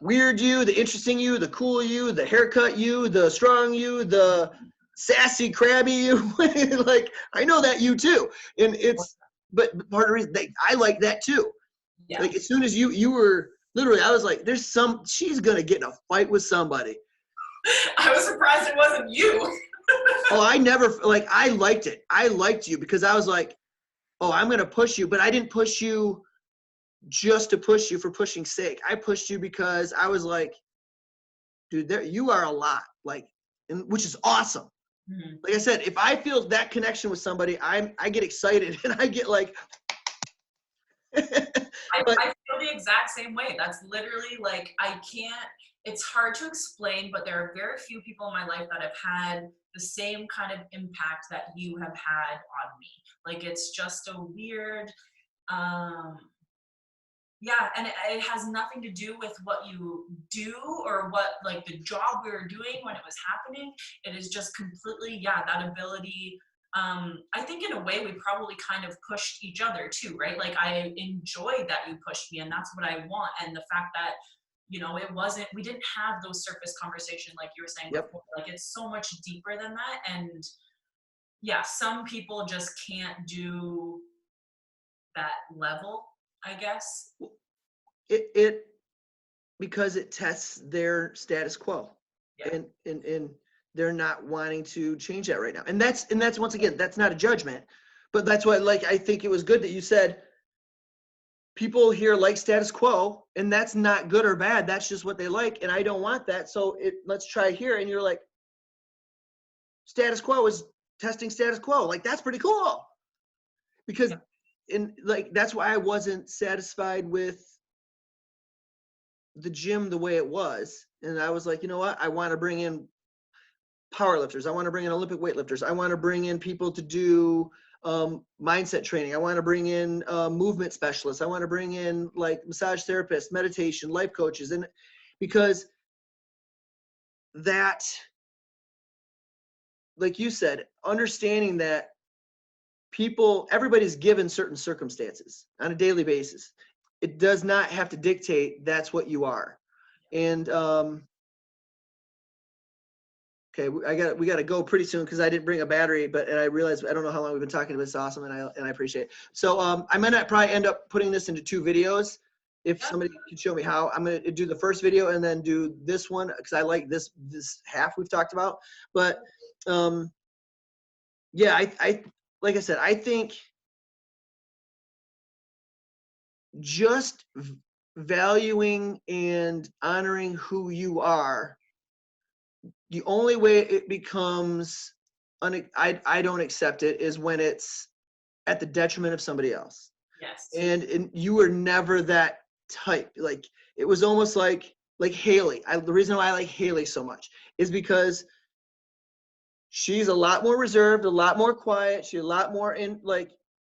weird you, the interesting you, the cool you, the haircut you, the strong you, the sassy crabby you. Like, I know that you too. And but part of the reason I like that too. Yeah. Like, as soon as you were literally, I was like, she's gonna get in a fight with somebody. I was surprised it wasn't you. Oh, I liked it. I liked you because I was like, oh, I'm going to push you. But I didn't push you just to push you for pushing sake. I pushed you because I was like, dude, you are a lot. Like, which is awesome. Mm-hmm. Like I said, if I feel that connection with somebody, I get excited, and I get like. I feel the exact same way. That's literally like, it's hard to explain, but there are very few people in my life that have had the same kind of impact that you have had on me. Like, it's just a weird, yeah, and it has nothing to do with what you do or what, like, the job we were doing when it was happening. It is just completely, that ability. I think in a way we probably kind of pushed each other too, right? Like, I enjoyed that you pushed me, and that's what I want. And the fact that, we didn't have those surface conversations like you were saying before. Like, it's so much deeper than that. And yeah, some people just can't do that level, I guess. It because it tests their status quo, and they're not wanting to change that right now. And that's once again, that's not a judgment, but that's why, like, I think it was good that you said people here like status quo, and that's not good or bad. That's just what they like, and I don't want that. So let's try here. And you're like, status quo is testing status quo. Like, that's pretty cool, because that's why I wasn't satisfied with the gym the way it was. And I was like, you know what? I want to bring in power lifters. I want to bring in Olympic weightlifters. I want to bring in people to do mindset training. I want to bring in movement specialists. I want to bring in, like, massage therapists, meditation, life coaches. And because that, like you said, understanding that everybody's given certain circumstances on a daily basis. It does not have to dictate that's what you are. And okay, we got to go pretty soon because I didn't bring a battery, and I realized I don't know how long we've been talking, but it's awesome, and I appreciate it. So I'm gonna probably end up putting this into 2 videos. If somebody can show me how, I'm gonna do the first video and then do this one, because I like this half we've talked about. But yeah, I like I said, I think just valuing and honoring who you are, the only way it becomes I don't accept it is when it's at the detriment of somebody else. Yes. And you were never that type. Like, it was almost like like Haley. The reason why I like Haley so much is because she's a lot more reserved, a lot more quiet. She's a lot more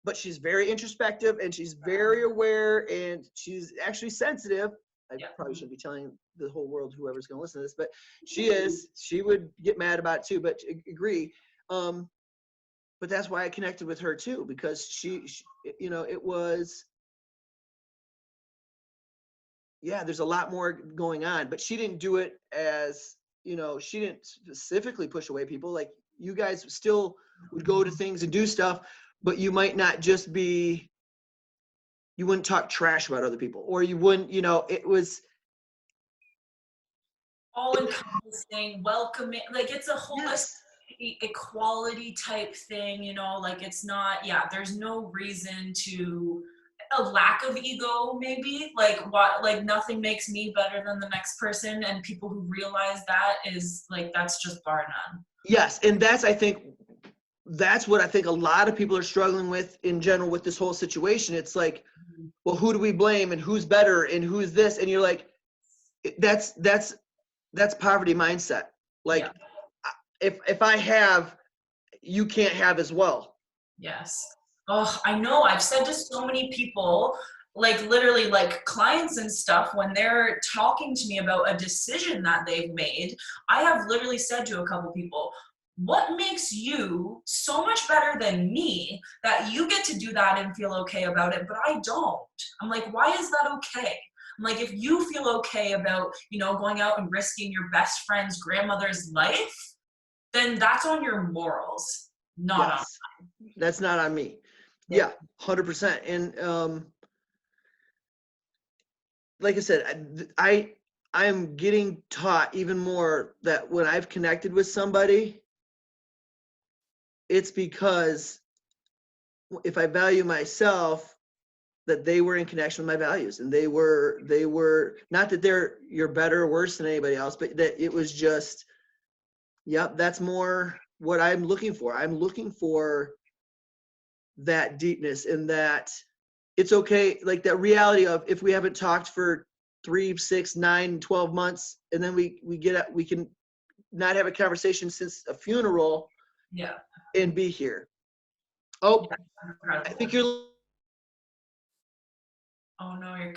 but she's very introspective and she's very aware and she's actually sensitive. I Yeah. probably shouldn't be telling the whole world, whoever's going to listen to this, but she would get mad about it too, but agree. But that's why I connected with her too, because she it was, yeah, there's a lot more going on, but she didn't do it as, she didn't specifically push away people. Like you guys still would go to things and do stuff, but you might not just be, you wouldn't talk trash about other people, or you wouldn't, it was all encompassing, welcoming, like it's a holistic yes, equality type thing, like it's not, yeah, there's no reason to a lack of ego, maybe like what, like nothing makes me better than the next person, and people who realize that is like, that's just bar none. yes, and that's what I think a lot of people are struggling with in general with this whole situation. It's like, well, who do we blame and who's better and who's this? And you're like, that's poverty mindset. Like Yeah. if I have, you can't have as well. Yes. Oh, I know. I've said to so many people, like literally like clients and stuff, when they're talking to me about a decision that they've made, I have literally said to a couple people, what makes you so much better than me that you get to do that and feel okay about it, but I don't? I'm like, why is that okay? I'm like, if you feel okay about, going out and risking your best friend's grandmother's life, then that's on your morals, not on. Yes, that's not on me. Yeah, 100%. And like I said, I am getting taught even more that when I've connected with somebody, it's because if I value myself, that they were in connection with my values, and they were not that you're better or worse than anybody else, but that it was just, yep, that's more what I'm looking for. I'm looking for that deepness, and that it's okay, like that reality of, if we haven't talked for 3, 6, 9, 12 months, and then we can not have a conversation since a funeral Yeah. and be here. Oh, I Incredible. think you're Oh no, you're